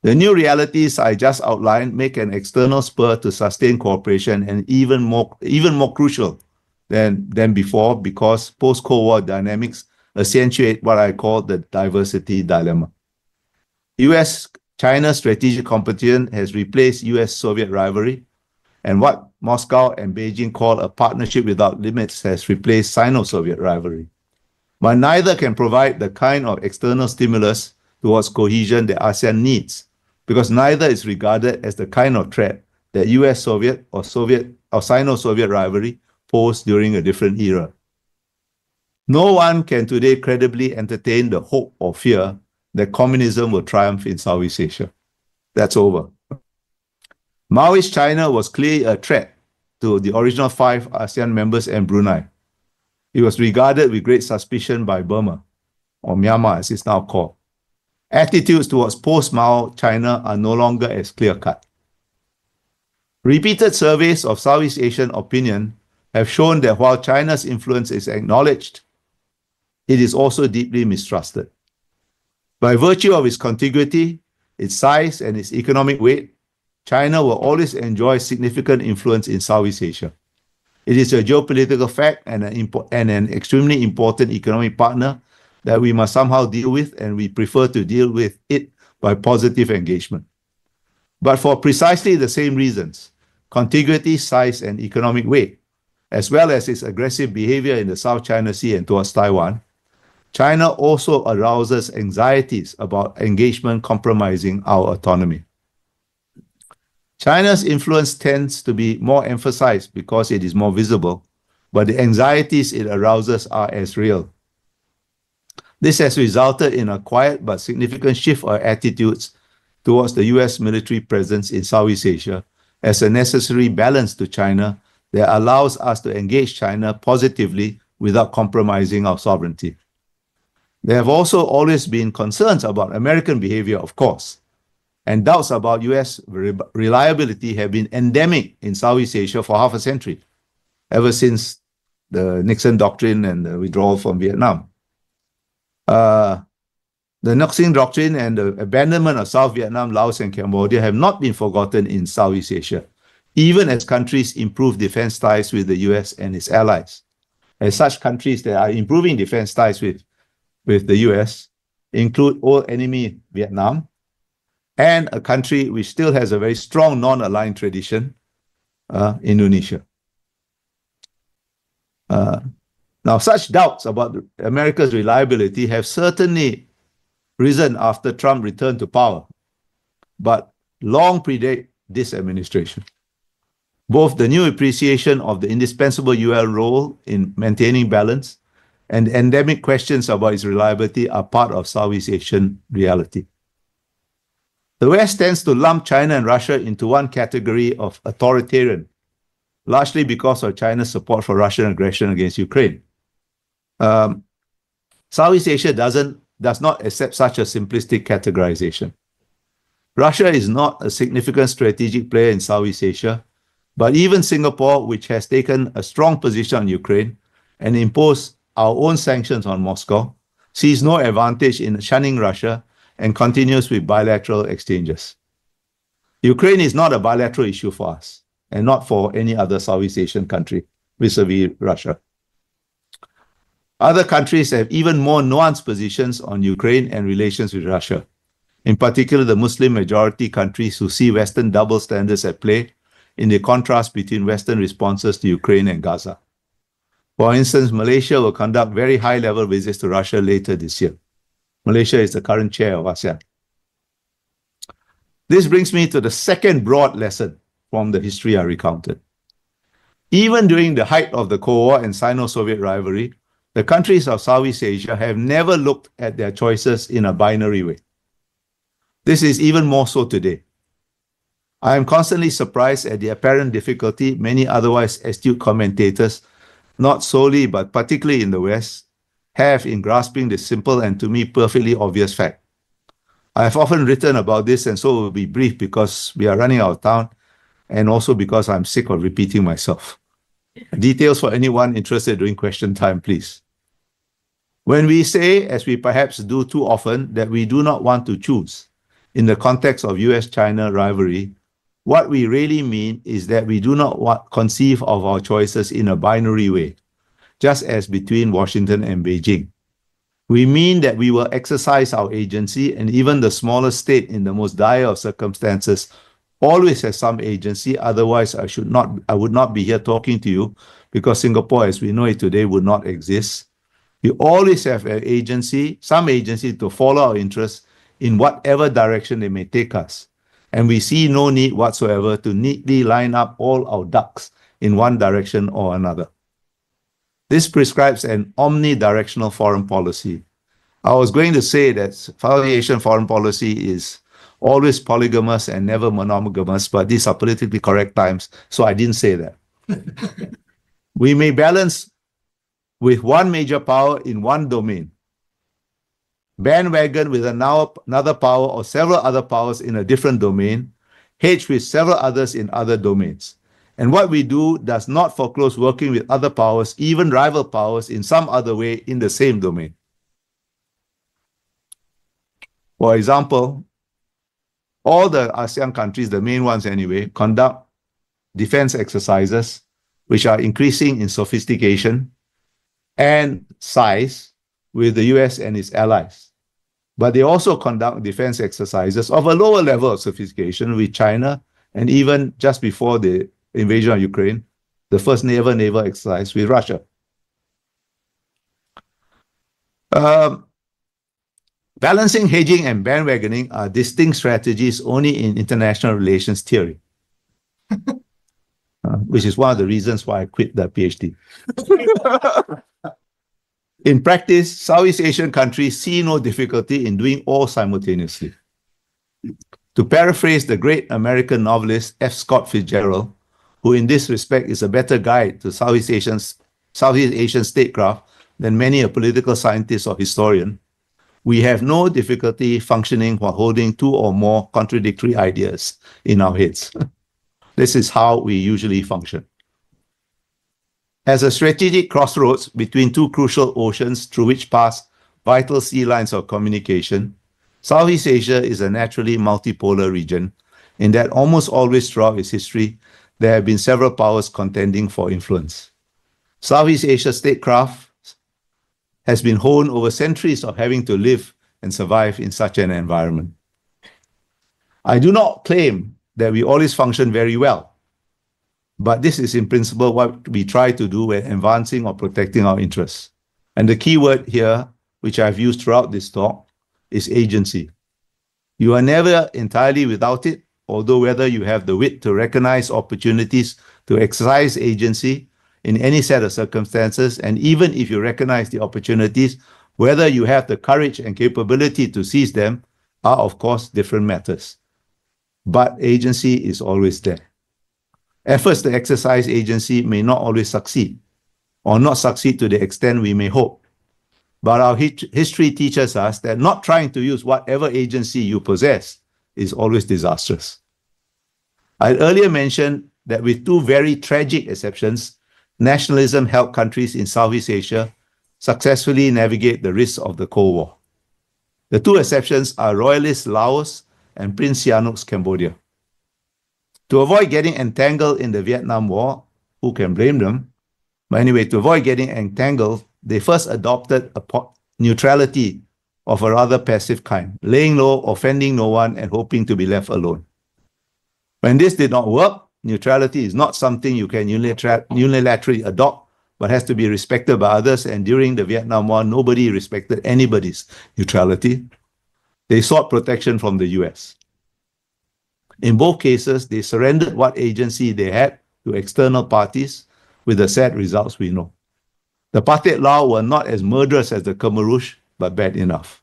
The new realities I just outlined make an external spur to sustain cooperation and even more crucial than before, because post-Cold War dynamics accentuate what I call the diversity dilemma. US-China strategic competition has replaced US-Soviet rivalry, and what Moscow and Beijing call a partnership without limits has replaced Sino-Soviet rivalry. But neither can provide the kind of external stimulus towards cohesion that ASEAN needs, because neither is regarded as the kind of threat that US-Soviet or Sino-Soviet rivalry posed during a different era. No one can today credibly entertain the hope or fear that communism will triumph in Southeast Asia. That's over. Maoist China was clearly a threat to the original 5 ASEAN members and Brunei. It was regarded with great suspicion by Burma, or Myanmar as it's now called. Attitudes towards post-Mao China are no longer as clear-cut. Repeated surveys of Southeast Asian opinion have shown that while China's influence is acknowledged, it is also deeply mistrusted. By virtue of its contiguity, its size, and its economic weight, China will always enjoy significant influence in Southeast Asia. It is a geopolitical fact and an extremely important economic partner that we must somehow deal with, and we prefer to deal with it by positive engagement. But for precisely the same reasons, contiguity, size, and economic weight, as well as its aggressive behavior in the South China Sea and towards Taiwan, China also arouses anxieties about engagement compromising our autonomy. China's influence tends to be more emphasized because it is more visible, but the anxieties it arouses are as real. This has resulted in a quiet but significant shift of attitudes towards the US military presence in Southeast Asia as a necessary balance to China that allows us to engage China positively without compromising our sovereignty. There have also always been concerns about American behavior, of course, and doubts about US reliability have been endemic in Southeast Asia for half a century, ever since the Nixon Doctrine and the withdrawal from Vietnam. The Nixon Doctrine and the abandonment of South Vietnam, Laos, and Cambodia have not been forgotten in Southeast Asia, even as countries improve defense ties with the US and its allies. As such countries that are improving defense ties with the US include old enemy Vietnam, and a country which still has a very strong non-aligned tradition, Indonesia. Now, such doubts about America's reliability have certainly risen after Trump returned to power, but long predate this administration. Both the new appreciation of the indispensable UL role in maintaining balance and endemic questions about its reliability are part of Southeast Asian reality. The West tends to lump China and Russia into one category of authoritarian, largely because of China's support for Russian aggression against Ukraine. Southeast Asia does not accept such a simplistic categorization. Russia is not a significant strategic player in Southeast Asia, but even Singapore, which has taken a strong position on Ukraine and imposed our own sanctions on Moscow, sees no advantage in shunning Russia and continues with bilateral exchanges. Ukraine is not a bilateral issue for us, and not for any other Southeast Asian country vis-a-vis Russia. Other countries have even more nuanced positions on Ukraine and relations with Russia, in particular the Muslim majority countries who see Western double standards at play in the contrast between Western responses to Ukraine and Gaza. For instance, Malaysia will conduct very high-level visits to Russia later this year. Malaysia is the current chair of ASEAN. This brings me to the second broad lesson from the history I recounted. Even during the height of the Cold War and Sino-Soviet rivalry, the countries of Southeast Asia have never looked at their choices in a binary way. This is even more so today. I am constantly surprised at the apparent difficulty many otherwise astute commentators, not solely but particularly in the West, have in grasping this simple and to me perfectly obvious fact. I have often written about this, and so will be brief because we are running out of time and also because I'm sick of repeating myself. Details for anyone interested during question time, please. When we say, as we perhaps do too often, that we do not want to choose in the context of US-China rivalry, what we really mean is that we do not conceive of our choices in a binary way, just as between Washington and Beijing. We mean that we will exercise our agency, and even the smallest state in the most dire of circumstances always has some agency. Otherwise, I would not be here talking to you, because Singapore, as we know it today, would not exist. We always have an agency, some agency to follow our interests in whatever direction they may take us. And we see no need whatsoever to neatly line up all our ducks in one direction or another. This prescribes an omnidirectional foreign policy. I was going to say that South Asian foreign policy is always polygamous and never monogamous, but these are politically correct times, so I didn't say that. We may balance with one major power in one domain, bandwagon with another power or several other powers in a different domain, hedge with several others in other domains. And what we do does not foreclose working with other powers, even rival powers, in some other way in the same domain. For example, all the ASEAN countries, the main ones anyway, conduct defense exercises which are increasing in sophistication and size with the US and its allies. But they also conduct defense exercises of a lower level of sophistication with China, and even just before the invasion of Ukraine, the first ever naval exercise with Russia. Balancing, hedging, and bandwagoning are distinct strategies only in international relations theory, which is one of the reasons why I quit the PhD. In practice, Southeast Asian countries see no difficulty in doing all simultaneously. To paraphrase the great American novelist F. Scott Fitzgerald, who in this respect is a better guide to Southeast Asian statecraft than many a political scientist or historian, we have no difficulty functioning while holding two or more contradictory ideas in our heads. This is how we usually function. As a strategic crossroads between two crucial oceans through which pass vital sea lines of communication, Southeast Asia is a naturally multipolar region in that almost always throughout its history, there have been several powers contending for influence. Southeast Asia statecraft has been honed over centuries of having to live and survive in such an environment. I do not claim that we always function very well, but this is in principle what we try to do when advancing or protecting our interests. And the key word here, which I've used throughout this talk, is agency. You are never entirely without it, although whether you have the wit to recognize opportunities to exercise agency in any set of circumstances, and even if you recognize the opportunities, whether you have the courage and capability to seize them are, of course, different matters. But agency is always there. Efforts to exercise agency may not always succeed, or not succeed to the extent we may hope. But our history teaches us that not trying to use whatever agency you possess is always disastrous. I earlier mentioned that with two very tragic exceptions, nationalism helped countries in Southeast Asia successfully navigate the risks of the Cold War. The two exceptions are Royalist Laos and Prince Sihanouk's Cambodia. To avoid getting entangled in the Vietnam War, who can blame them? But anyway, to avoid getting entangled, they first adopted a neutrality of a rather passive kind, laying low, offending no one, and hoping to be left alone. When this did not work, neutrality is not something you can unilaterally adopt, but has to be respected by others, and during the Vietnam War, nobody respected anybody's neutrality. They sought protection from the US. In both cases, they surrendered what agency they had to external parties, with the sad results we know. The Pathet Lao were not as murderous as the Khmer Rouge, but bad enough.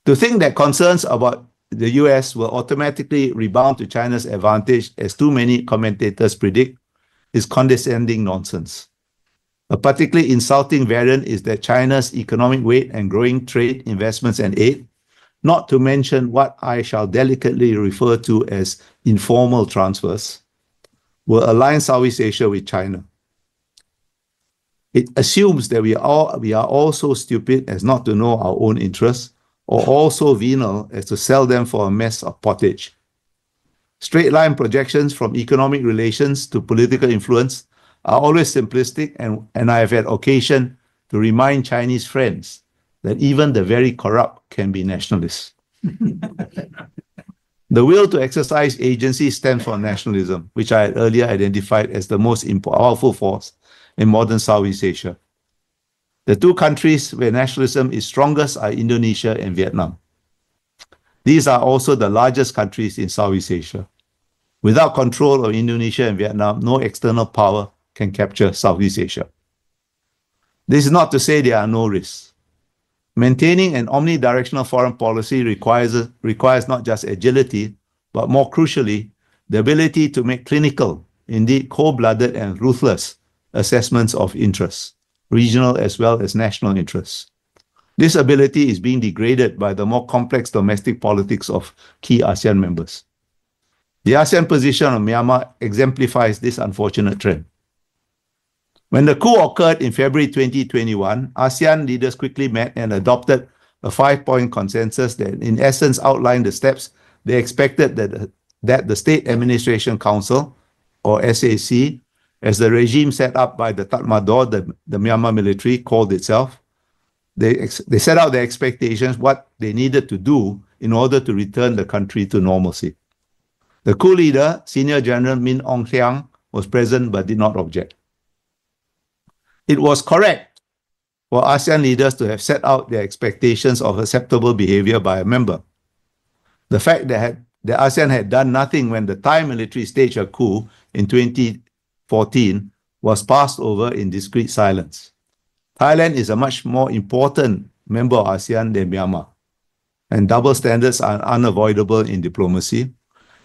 To think that concerns about the US will automatically rebound to China's advantage, as too many commentators predict, is condescending nonsense. A particularly insulting variant is that China's economic weight and growing trade, investments, and aid, not to mention what I shall delicately refer to as informal transfers, will align Southeast Asia with China. It assumes that we are all so stupid as not to know our own interests, or all so venal as to sell them for a mess of pottage. Straight line projections from economic relations to political influence are always simplistic, and I have had occasion to remind Chinese friends that even the very corrupt can be nationalists. The will to exercise agency stands for nationalism, which I had earlier identified as the most powerful force in modern Southeast Asia. The two countries where nationalism is strongest are Indonesia and Vietnam. These are also the largest countries in Southeast Asia. Without control of Indonesia and Vietnam, no external power can capture Southeast Asia. This is not to say there are no risks. Maintaining an omnidirectional foreign policy requires not just agility, but more crucially, the ability to make clinical, indeed cold-blooded and ruthless assessments of interests, regional as well as national interests. This ability is being degraded by the more complex domestic politics of key ASEAN members. The ASEAN position on Myanmar exemplifies this unfortunate trend. When the coup occurred in February 2021, ASEAN leaders quickly met and adopted a 5-point consensus that in essence outlined the steps they expected that the State Administration Council, or SAC, as the regime set up by the Tatmadaw, the Myanmar military, called itself, they set out their expectations, what they needed to do in order to return the country to normalcy. The coup leader, Senior General Min Aung Hlaing, was present but did not object. It was correct for ASEAN leaders to have set out their expectations of acceptable behavior by a member. The fact that the ASEAN had done nothing when the Thai military staged a coup in 2014 was passed over in discreet silence. Thailand is a much more important member of ASEAN than Myanmar, and double standards are unavoidable in diplomacy,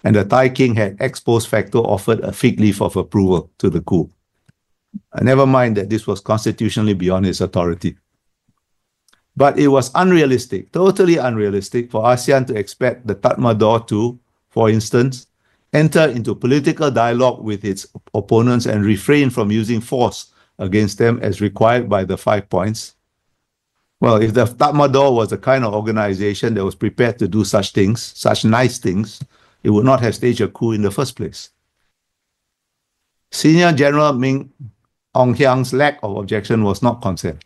and the Thai king had ex post facto offered a fig leaf of approval to the coup. Never mind that this was constitutionally beyond his authority. But it was unrealistic, totally unrealistic, for ASEAN to expect the Tatmadaw to, for instance, enter into political dialogue with its opponents and refrain from using force against them as required by the 5 points. Well, if the Tatmadaw was the kind of organization that was prepared to do such things, such nice things, it would not have staged a coup in the first place. Senior General Min Aung Hlaing's lack of objection was not consent.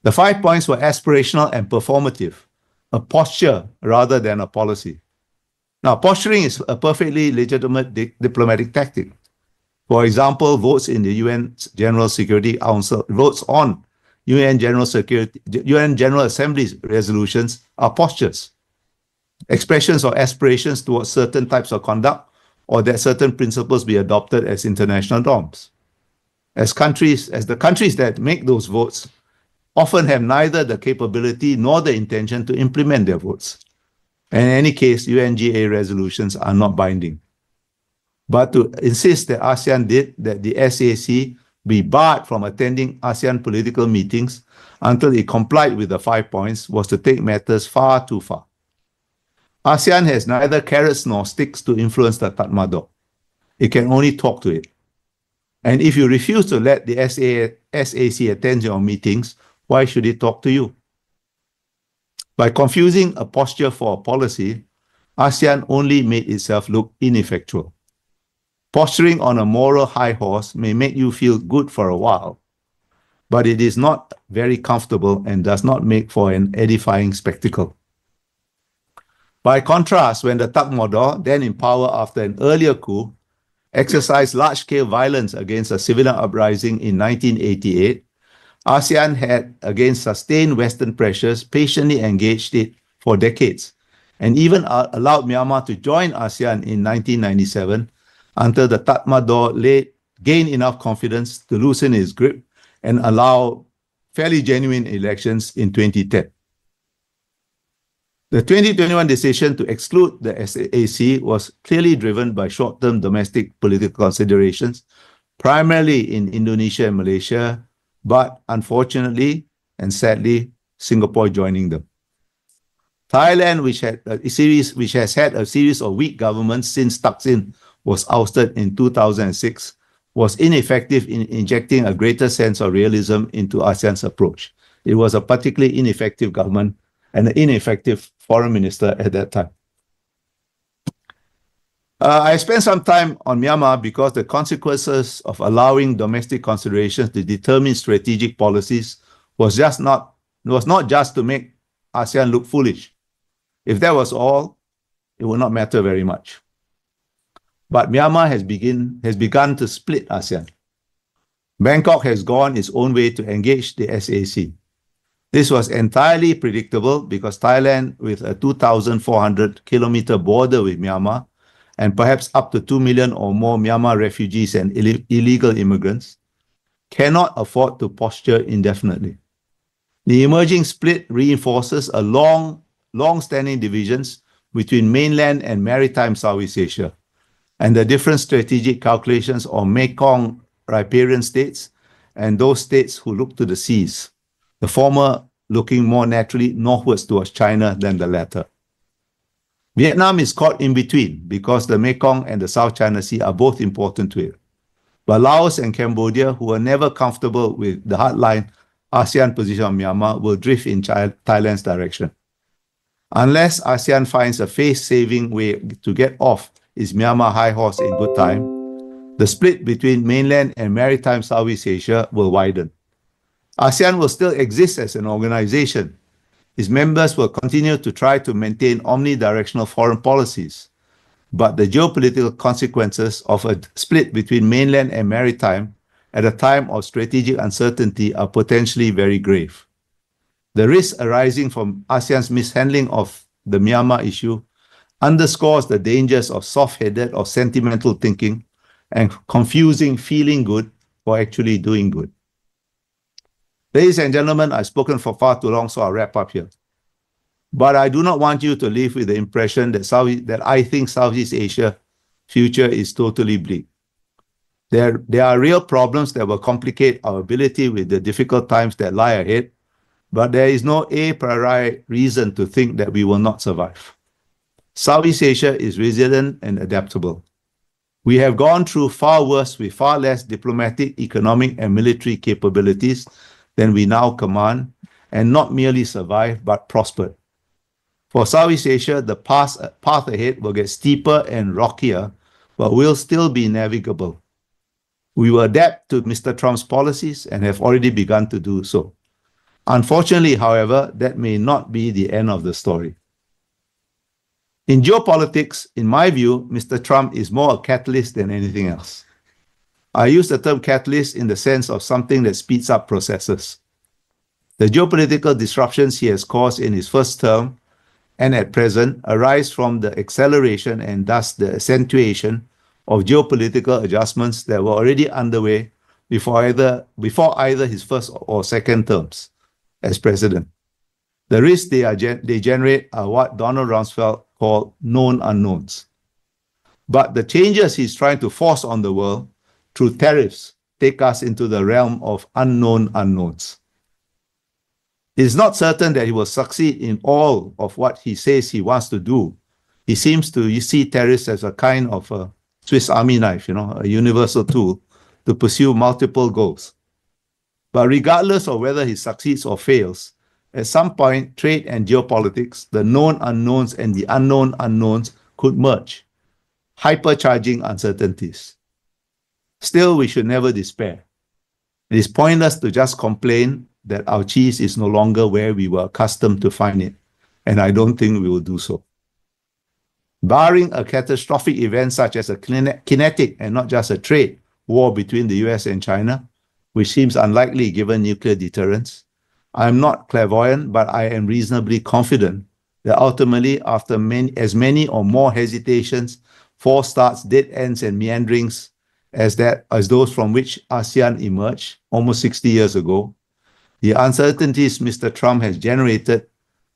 The 5 points were aspirational and performative, a posture rather than a policy. Now, posturing is a perfectly legitimate diplomatic tactic. For example, votes in the UN General Security Council, votes on UN General Assembly's resolutions are postures, expressions of aspirations towards certain types of conduct, or that certain principles be adopted as international norms. As the countries that make those votes often have neither the capability nor the intention to implement their votes. And in any case, UNGA resolutions are not binding. But to insist that ASEAN did that the SAC be barred from attending ASEAN political meetings until it complied with the 5 points was to take matters far too far. ASEAN has neither carrots nor sticks to influence the Tatmadaw. It can only talk to it. And if you refuse to let the SAC attend your meetings, why should it talk to you? By confusing a posture for a policy, ASEAN only made itself look ineffectual. Posturing on a moral high horse may make you feel good for a while, but it is not very comfortable and does not make for an edifying spectacle. By contrast, when the Tatmadaw, then in power after an earlier coup, exercised large-scale violence against a civilian uprising in 1988, ASEAN had, against sustained Western pressures, patiently engaged it for decades, and even allowed Myanmar to join ASEAN in 1997 until the Tatmadaw gained enough confidence to loosen its grip and allow fairly genuine elections in 2010. The 2021 decision to exclude the SAC was clearly driven by short-term domestic political considerations primarily in Indonesia and Malaysia, but unfortunately and sadly, Singapore joining them. Thailand, which has had a series of weak governments since Thaksin was ousted in 2006, was ineffective in injecting a greater sense of realism into ASEAN's approach. It was a particularly ineffective government and an ineffective foreign minister at that time. I spent some time on Myanmar because the consequences of allowing domestic considerations to determine strategic policies was not just to make ASEAN look foolish. If that was all, it would not matter very much. But Myanmar has begun to split ASEAN. Bangkok has gone its own way to engage the SAC. This was entirely predictable because Thailand, with a 2,400-kilometer border with Myanmar, and perhaps up to 2 million or more Myanmar refugees and illegal immigrants, cannot afford to posture indefinitely. The emerging split reinforces a long-standing divisions between mainland and maritime Southeast Asia, and the different strategic calculations of Mekong riparian states and those states who look to the seas, the former looking more naturally northwards towards China than the latter. Vietnam is caught in between because the Mekong and the South China Sea are both important to it. But Laos and Cambodia, who are never comfortable with the hardline ASEAN position on Myanmar, will drift in Thailand's direction. Unless ASEAN finds a face-saving way to get off its Myanmar high horse in good time, the split between mainland and maritime Southeast Asia will widen. ASEAN will still exist as an organization. Its members will continue to try to maintain omnidirectional foreign policies, but the geopolitical consequences of a split between mainland and maritime at a time of strategic uncertainty are potentially very grave. The risk arising from ASEAN's mishandling of the Myanmar issue underscores the dangers of soft-headed or sentimental thinking and confusing feeling good for actually doing good. Ladies and gentlemen, I've spoken for far too long, so I'll wrap up here. But I do not want you to leave with the impression that I think Southeast Asia future is totally bleak. There are real problems that will complicate our ability with the difficult times that lie ahead, but there is no a priori reason to think that we will not survive. Southeast Asia is resilient and adaptable. We have gone through far worse with far less diplomatic, economic, and military capabilities than we now command, and not merely survived, but prospered. For Southeast Asia, the path ahead will get steeper and rockier, but will still be navigable. We will adapt to Mr. Trump's policies and have already begun to do so. Unfortunately, however, that may not be the end of the story. In geopolitics, in my view, Mr. Trump is more a catalyst than anything else. I use the term catalyst in the sense of something that speeds up processes. The geopolitical disruptions he has caused in his first term and at present arise from the acceleration and thus the accentuation of geopolitical adjustments that were already underway before either his first or second terms as president. The risks they generate are what Donald Rumsfeld called known unknowns. But the changes he's trying to force on the world through tariffs take us into the realm of unknown unknowns. It is not certain that he will succeed in all of what he says he wants to do. He seems to see tariffs as a kind of a Swiss Army knife, a universal tool to pursue multiple goals. But regardless of whether he succeeds or fails, at some point, trade and geopolitics, the known unknowns and the unknown unknowns could merge, hypercharging uncertainties. Still, we should never despair. It is pointless to just complain that our cheese is no longer where we were accustomed to find it, and I don't think we will do so. Barring a catastrophic event such as a kinetic and not just a trade war between the US and China, which seems unlikely given nuclear deterrence, I am not clairvoyant, but I am reasonably confident that ultimately, after as many or more hesitations, false starts, dead ends, and meanderings as those from which ASEAN emerged almost 60 years ago, the uncertainties Mr. Trump has generated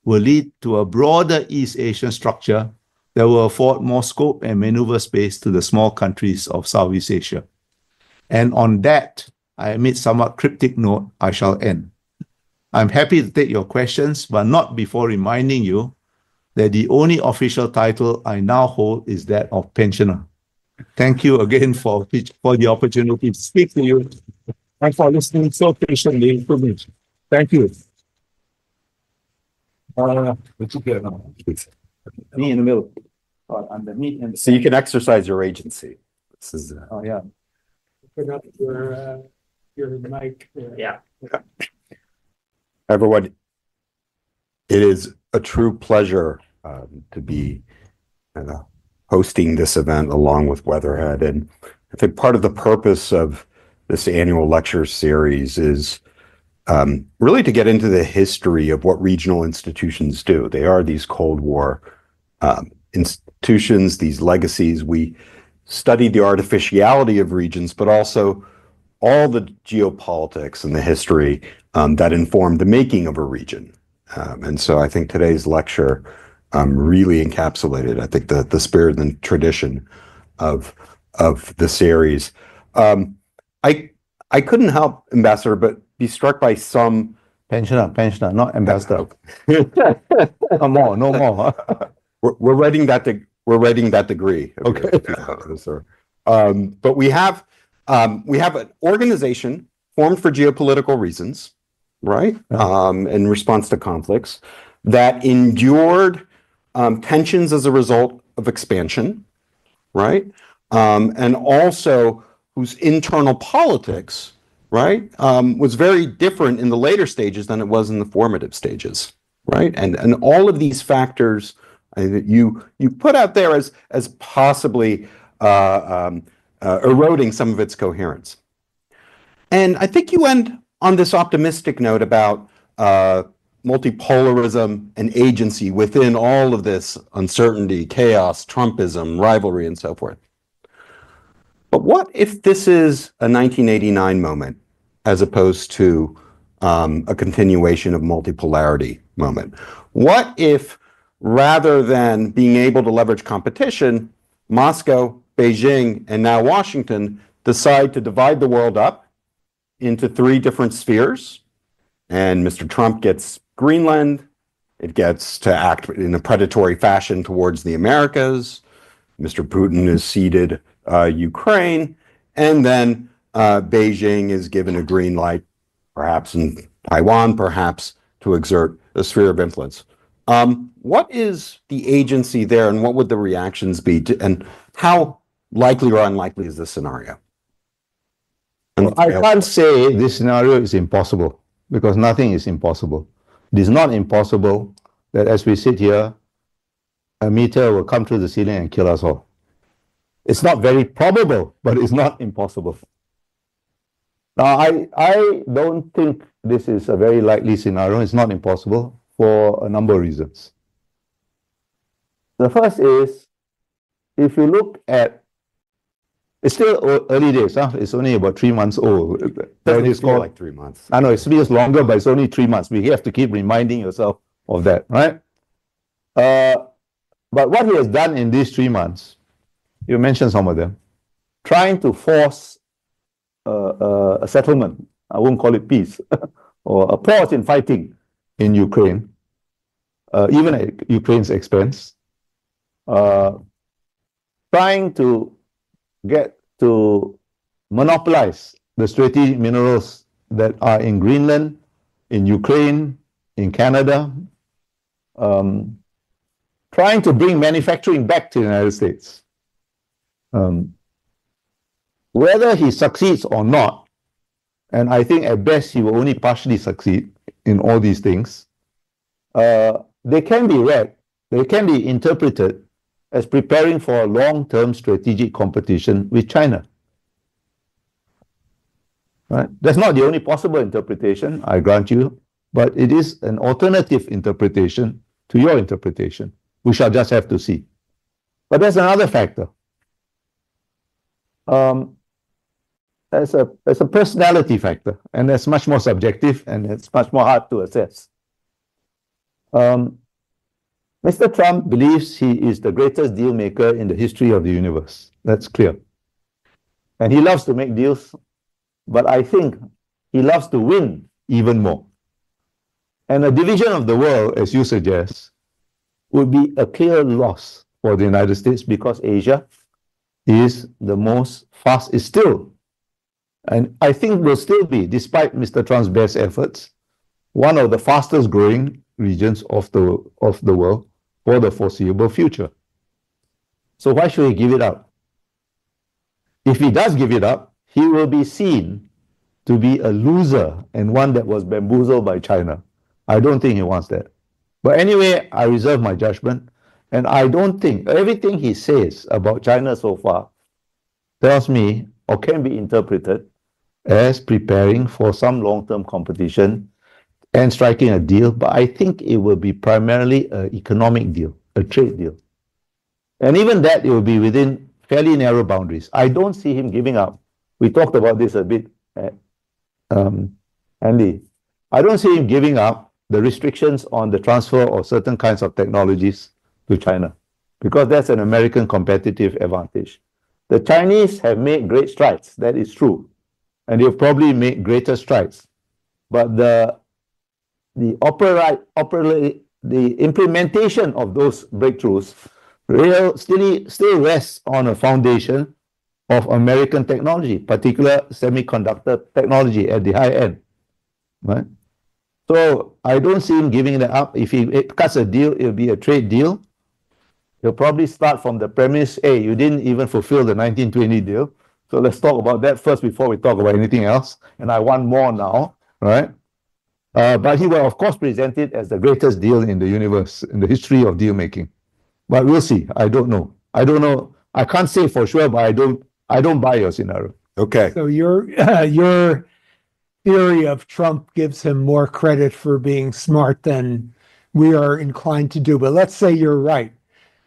will lead to a broader East Asian structure that will afford more scope and maneuver space to the small countries of Southeast Asia. And on that, I admit somewhat cryptic note, I shall end. I'm happy to take your questions, but not before reminding you that the only official title I now hold is that of pensioner. Thank you again for the opportunity to speak to you and for listening so patiently to me. Thank you. What you get now? Me in the middle. Underneath and So you can exercise your agency. This is oh yeah. Put up your mic. yeah. Everyone, it is a true pleasure to be hosting this event along with Weatherhead. And I think part of the purpose of this annual lecture series is really to get into the history of what regional institutions do. They are these Cold War institutions, these legacies. We study the artificiality of regions, but also all the geopolitics and the history that informed the making of a region. And so I think today's lecture really encapsulated, I think, the spirit and tradition of the series. I couldn't help, Ambassador, but be struck by some Pensioner, not ambassador. No more, no more. we're writing that degree. Okay. Sir. But we have an organization formed for geopolitical reasons, right? In response to conflicts that endured tensions as a result of expansion, right? And also whose internal politics, right, was very different in the later stages than it was in the formative stages, right? And all of these factors you put out there as possibly eroding some of its coherence. And I think you end on this optimistic note about multipolarism and agency within all of this uncertainty, chaos, Trumpism, rivalry, and so forth. But what if this is a 1989 moment as opposed to a continuation of multipolarity moment? What if, rather than being able to leverage competition, Moscow, Beijing, and now Washington decide to divide the world up into three different spheres, and Mr. Trump gets Greenland, it gets to act in a predatory fashion towards the Americas, Mr. Putin is ceded Ukraine, and then Beijing is given a green light, perhaps in Taiwan, perhaps to exert a sphere of influence. What is the agency there, and what would the reactions be, and how likely or unlikely is this scenario? I can't say this scenario is impossible, because nothing is impossible. It is not impossible that as we sit here, a meteor will come through the ceiling and kill us all. It's not very probable, but it's not impossible. Now, I don't think this is a very likely scenario. It's not impossible for a number of reasons. The first is, if you look at, it's still early days, huh? It's only about 3 months old. It's more like 3 months. I know, it feels longer, but it's only 3 months. We have to keep reminding yourself of that, right? But what he has done in these 3 months, you mentioned some of them, trying to force a settlement, I won't call it peace, or a pause in fighting in Ukraine, even at Ukraine's expense, trying to get to monopolize the strategic minerals that are in Greenland, in Ukraine, in Canada, trying to bring manufacturing back to the United States. Whether he succeeds or not, and I think at best he will only partially succeed in all these things, they can be read, they can be interpreted as preparing for a long-term strategic competition with China. Right? That's not the only possible interpretation, I grant you, but it is an alternative interpretation to your interpretation. We shall just have to see. But there's another factor. There's a personality factor, and that's much more subjective, and it's much more hard to assess. Mr. Trump believes he is the greatest deal maker in the history of the universe. That's clear. And he loves to make deals, but I think he loves to win even more. And a division of the world, as you suggest, would be a clear loss for the United States because Asia is the most fast, is still, and I think will still be, despite Mr. Trump's best efforts, one of the fastest growing regions of the world for the foreseeable future. So why should he give it up? If he does give it up, he will be seen to be a loser and one that was bamboozled by China. I don't think he wants that. But anyway, I reserve my judgment. And I don't think everything he says about China so far tells me or can be interpreted as preparing for some long-term competition and striking a deal. But I think it will be primarily an economic deal, a trade deal. And even that, it will be within fairly narrow boundaries. I don't see him giving up. We talked about this a bit, Andy. I don't see him giving up the restrictions on the transfer of certain kinds of technologies to China, because that's an American competitive advantage. The Chinese have made great strides, that is true, and they've probably made greater strides. But the implementation of those breakthroughs still rests on a foundation of American technology, particular semiconductor technology at the high end, right? So I don't see him giving that up. If he cuts a deal, it'll be a trade deal. He'll probably start from the premise, hey, you didn't even fulfill the 1920 deal. So let's talk about that first before we talk about anything else. And I want more now, right? But he will, of course, present it as the greatest deal in the universe, in the history of deal making. But we'll see. I don't know. I don't know. I can't say for sure, but I don't buy your scenario. Okay. So your theory of Trump gives him more credit for being smart than we are inclined to do. But let's say you're right.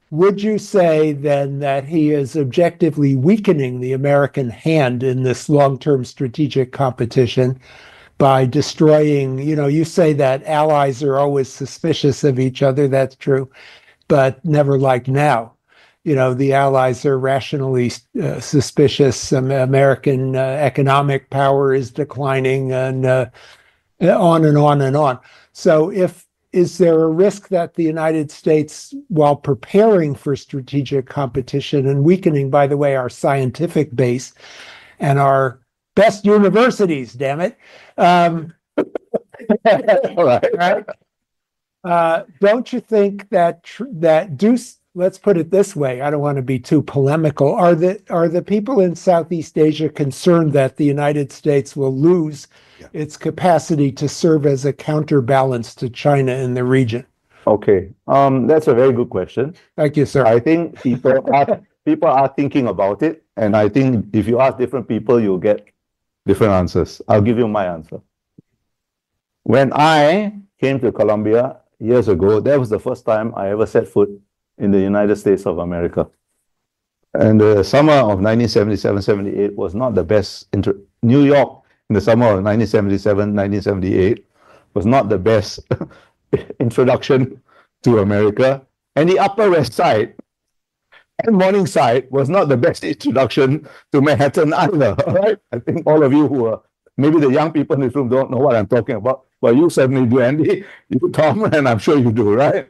Would you say then that he is objectively weakening the American hand in this long-term strategic competition by destroying, you say that allies are always suspicious of each other. That's true, but never like now. The allies are rationally suspicious. American economic power is declining, and on and on and on. So is there a risk that the United States, while preparing for strategic competition and weakening, by the way, our scientific base and our best universities, damn it, don't you think that let's put it this way, I don't want to be too polemical, are the people in Southeast Asia concerned that the United States will lose its capacity to serve as a counterbalance to China in the region? Okay, that's a very good question. Thank you, sir. I think people are thinking about it, and I think if you ask different people, you'll get different answers. I'll give you my answer. When I came to Colombia years ago, that was the first time I ever set foot in the United States of America. And the summer of 1977-78 was not the best. New York in the summer of 1977-1978 was not the best introduction to America. And the Upper West Side and Morningside was not the best introduction to Manhattan either. Right? I think all of you who are, maybe the young people in this room don't know what I'm talking about. Well, you certainly do, Andy. You, Tom, and I'm sure you do, right?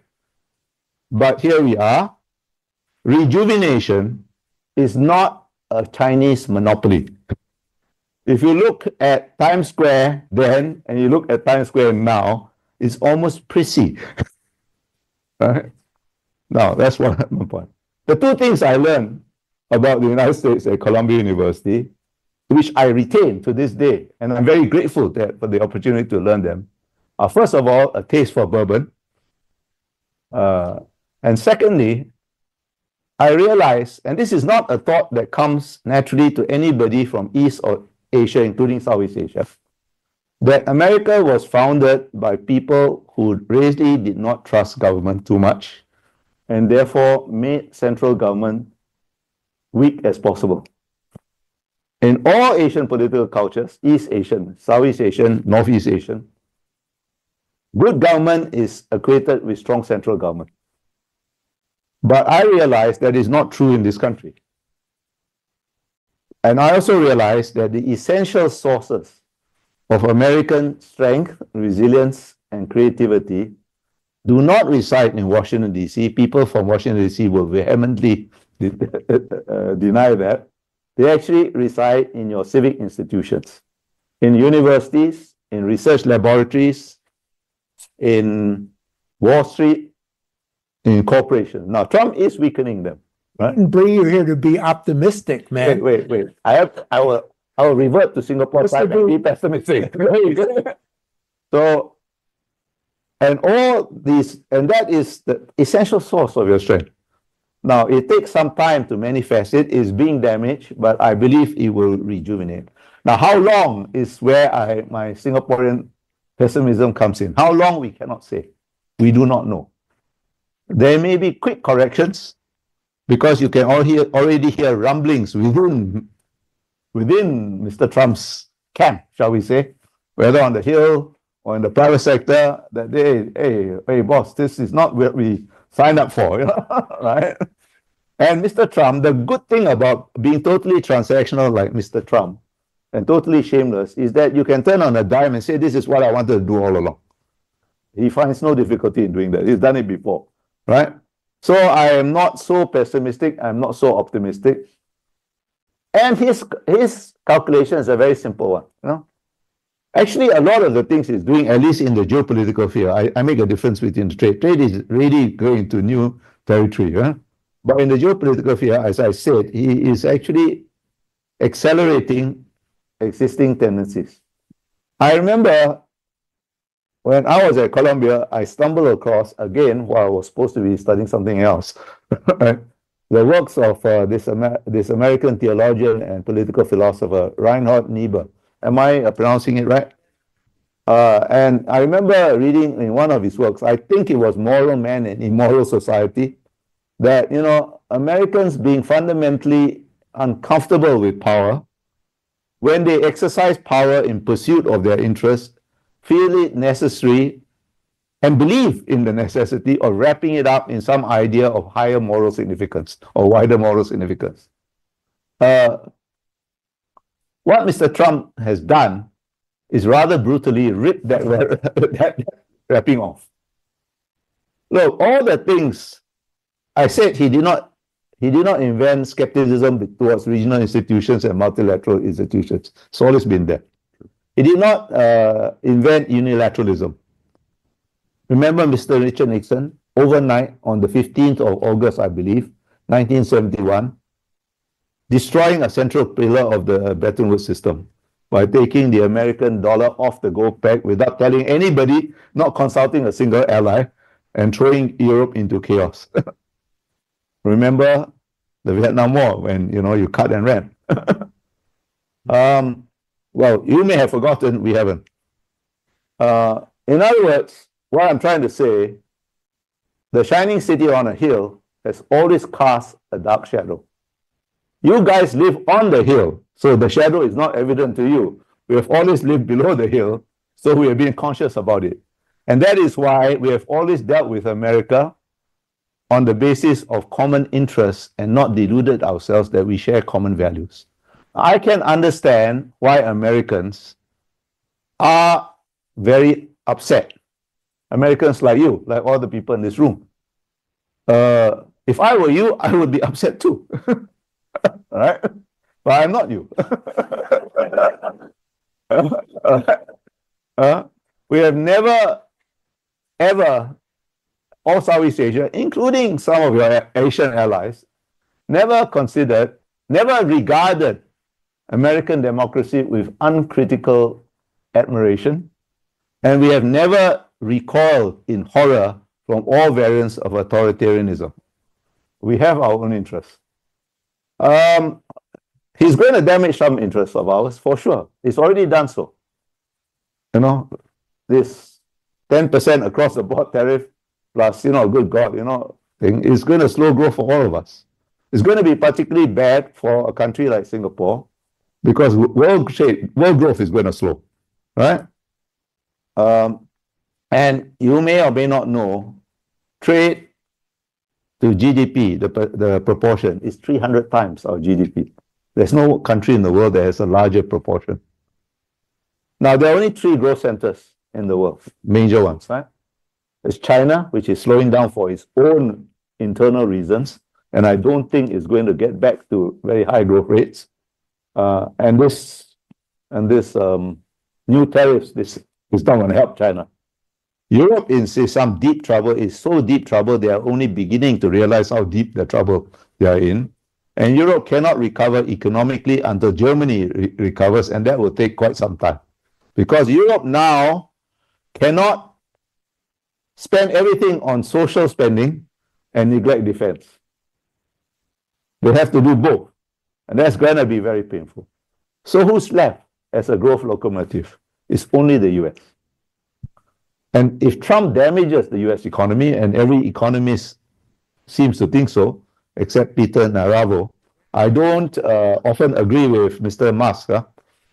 But here we are. Rejuvenation is not a Chinese monopoly. If you look at Times Square then, and you look at Times Square now, it's almost prissy. Right? Now, that's my point. The two things I learned about the United States at Columbia University, which I retain to this day, and I'm very grateful for the opportunity to learn them, are first of all, a taste for bourbon. And secondly, I realized, and this is not a thought that comes naturally to anybody from East or Asia, including Southeast Asia, that America was founded by people who really did not trust government too much, and therefore made central government weak as possible. In all Asian political cultures, East Asian, Southeast Asian, Northeast Asian, good government is equated with strong central government. But I realized that is not true in this country. And I also realized that the essential sources of American strength, resilience, and creativity do not reside in Washington, D.C. People from Washington, D.C. will vehemently deny that. They actually reside in your civic institutions, in universities, in research laboratories, in Wall Street, in corporations. Now, Trump is weakening them. Right? And bring you here to be optimistic, man. Wait. I will revert to Singapore side and be pessimistic. So, and all these, and that is the essential source of your strength. Now, it takes some time to manifest. It is being damaged, but I believe it will rejuvenate. Now, how long is where my Singaporean pessimism comes in? How long, we cannot say. We do not know. There may be quick corrections, because you can already hear rumblings within Mr. Trump's camp, shall we say, whether on the Hill or in the private sector, that hey, boss, this is not what we signed up for, you know, right? And Mr. Trump, the good thing about being totally transactional like Mr. Trump and totally shameless is that you can turn on a dime and say, this is what I wanted to do all along. He finds no difficulty in doing that. He's done it before, right? So I am not so pessimistic. I'm not so optimistic. And his calculation is a very simple one. You know? Actually, a lot of the things he's doing, at least in the geopolitical sphere, I make a difference between the trade. Trade is really going to new territory. Huh? But in the geopolitical sphere, as I said, he is actually accelerating existing tendencies. I remember when I was at Columbia, I stumbled across, again, while I was supposed to be studying something else, the works of this American theologian and political philosopher, Reinhold Niebuhr. Am I pronouncing it right? And I remember reading in one of his works, I think it was Moral Man and Immoral Society, that, you know, Americans being fundamentally uncomfortable with power, when they exercise power in pursuit of their interests, feel it necessary and believe in the necessity of wrapping it up in some idea of higher moral significance or wider moral significance. What Mr. Trump has done is rather brutally rip that wrapping off. Look, all the things I said, he did not invent skepticism towards regional institutions and multilateral institutions. It's always been there. He did not invent unilateralism. Remember Mr. Richard Nixon, overnight on the 15th of August, I believe, 1971, destroying a central pillar of the Bretton Woods system by taking the American dollar off the gold peg without telling anybody, not consulting a single ally, and throwing Europe into chaos. Remember the Vietnam War when, you know, you cut and ran. Well, you may have forgotten, we haven't. In other words, what I'm trying to say, the shining city on a hill has always cast a dark shadow. You guys live on the hill, so the shadow is not evident to you. We have always lived below the hill, so we have been conscious about it. And that is why we have always dealt with America on the basis of common interests and not deluded ourselves that we share common values. I can understand why Americans are very upset. Americans like you, like all the people in this room. If I were you, I would be upset too. All right? But I'm not you. We have never, ever, all Southeast Asia, including some of your Asian allies, never considered, never regarded American democracy with uncritical admiration, and we have never recoiled in horror from all variants of authoritarianism. We have our own interests. He's going to damage some interests of ours, for sure. He's already done so. You know, this 10% across the board tariff plus, you know, good God, you know, thing is going to slow growth for all of us. It's going to be particularly bad for a country like Singapore because world growth is going to slow, right? And you may or may not know, trade to GDP, the proportion is 300 times our GDP. There's no country in the world that has a larger proportion. Now, there are only 3 growth centers in the world, major ones, right? There's China, which is slowing down for its own internal reasons, and I don't think it's going to get back to very high growth rates. And this new tariffs, this is not going to help China. Europe is in some deep trouble. It's so deep trouble, they are only beginning to realize how deep the trouble they are in. And Europe cannot recover economically until Germany recovers, and that will take quite some time. Because Europe now cannot spend everything on social spending and neglect defense. They have to do both. And that's going to be very painful. So who's left as a growth locomotive? It's only the US. And if Trump damages the US economy, and every economist seems to think so, except Peter Naravo, I don't often agree with Mr. Musk,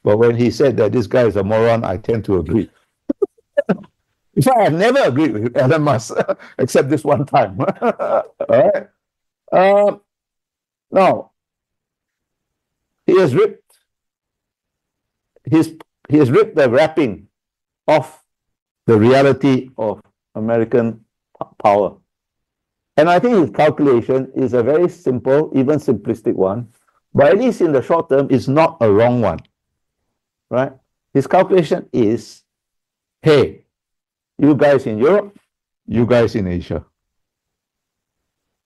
but when he said that this guy is a moron, I tend to agree. In fact, I've never agreed with Elon Musk, except this one time. All right. Now, he has ripped the wrapping off the reality of American power. And I think his calculation is a very simple, even simplistic one, but at least in the short term, it's not a wrong one, right? His calculation is, hey, you guys in Europe, you guys in Asia,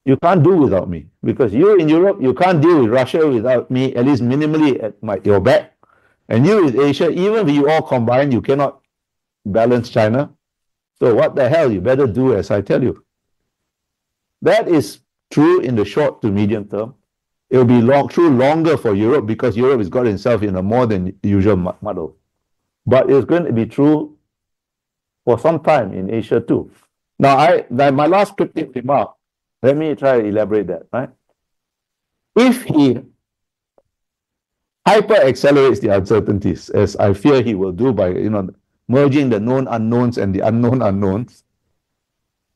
you can't do without me, because you in Europe, you can't deal with Russia without me, at least minimally at your back. And you with Asia, even if you all combine, you cannot balance China. So what the hell, you better do as I tell you. That is true in the short to medium term. It will be true longer for Europe, because Europe has got itself in a more than usual muddle. But it's going to be true for some time in Asia too. Now, my last cryptic remark, let me try to elaborate that, right? If he hyper accelerates the uncertainties, as I fear he will do by merging the known unknowns and the unknown unknowns,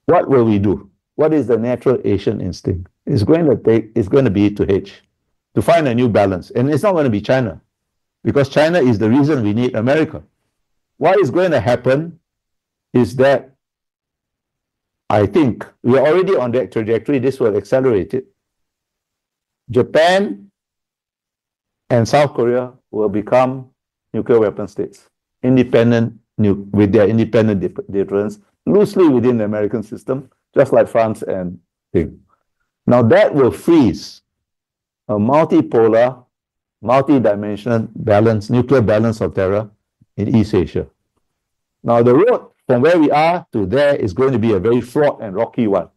what will we do? What is the natural Asian instinct? It's going to be to hedge, to find a new balance. And it's not going to be China, because China is the reason we need America. What is going to happen is that I think we are already on that trajectory. This will accelerate it. Japan and South Korea will become nuclear weapon states, independent with their independent deterrence, loosely within the American system, just like France and Britain. Now that will freeze a multipolar, multi-dimensional balance, nuclear balance of terror in East Asia. Now the road from where we are to there is going to be a very fraught and rocky one.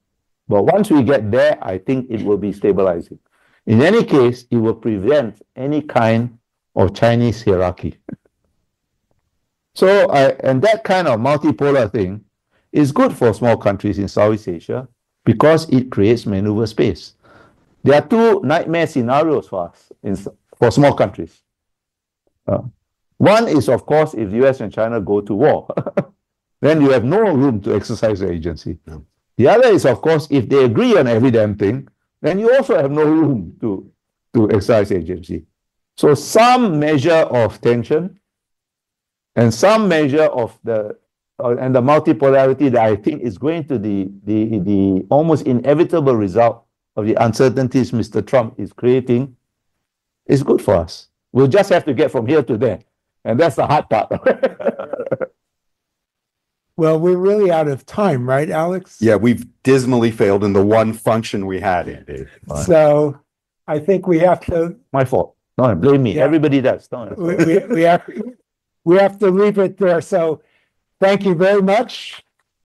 But once we get there, I think it will be stabilizing. In any case, it will prevent any kind of Chinese hierarchy. So, and that kind of multipolar thing is good for small countries in Southeast Asia, because it creates maneuver space. There are 2 nightmare scenarios for us, for small countries. One is, of course, if the US and China go to war. Then you have no room to exercise the agency. No. The other is, of course, if they agree on every damn thing, then you also have no room to exercise agency. So some measure of tension and some measure of the multipolarity that I think is going to the almost inevitable result of the uncertainties Mr. Trump is creating is good for us. We'll just have to get from here to there. And that's the hard part. Well, we're really out of time, right, Alex? Yeah, we've dismally failed in the one function we had. So I think we have to... My fault. No, blame me. Yeah. Everybody does. We have to leave it there. So thank you very much.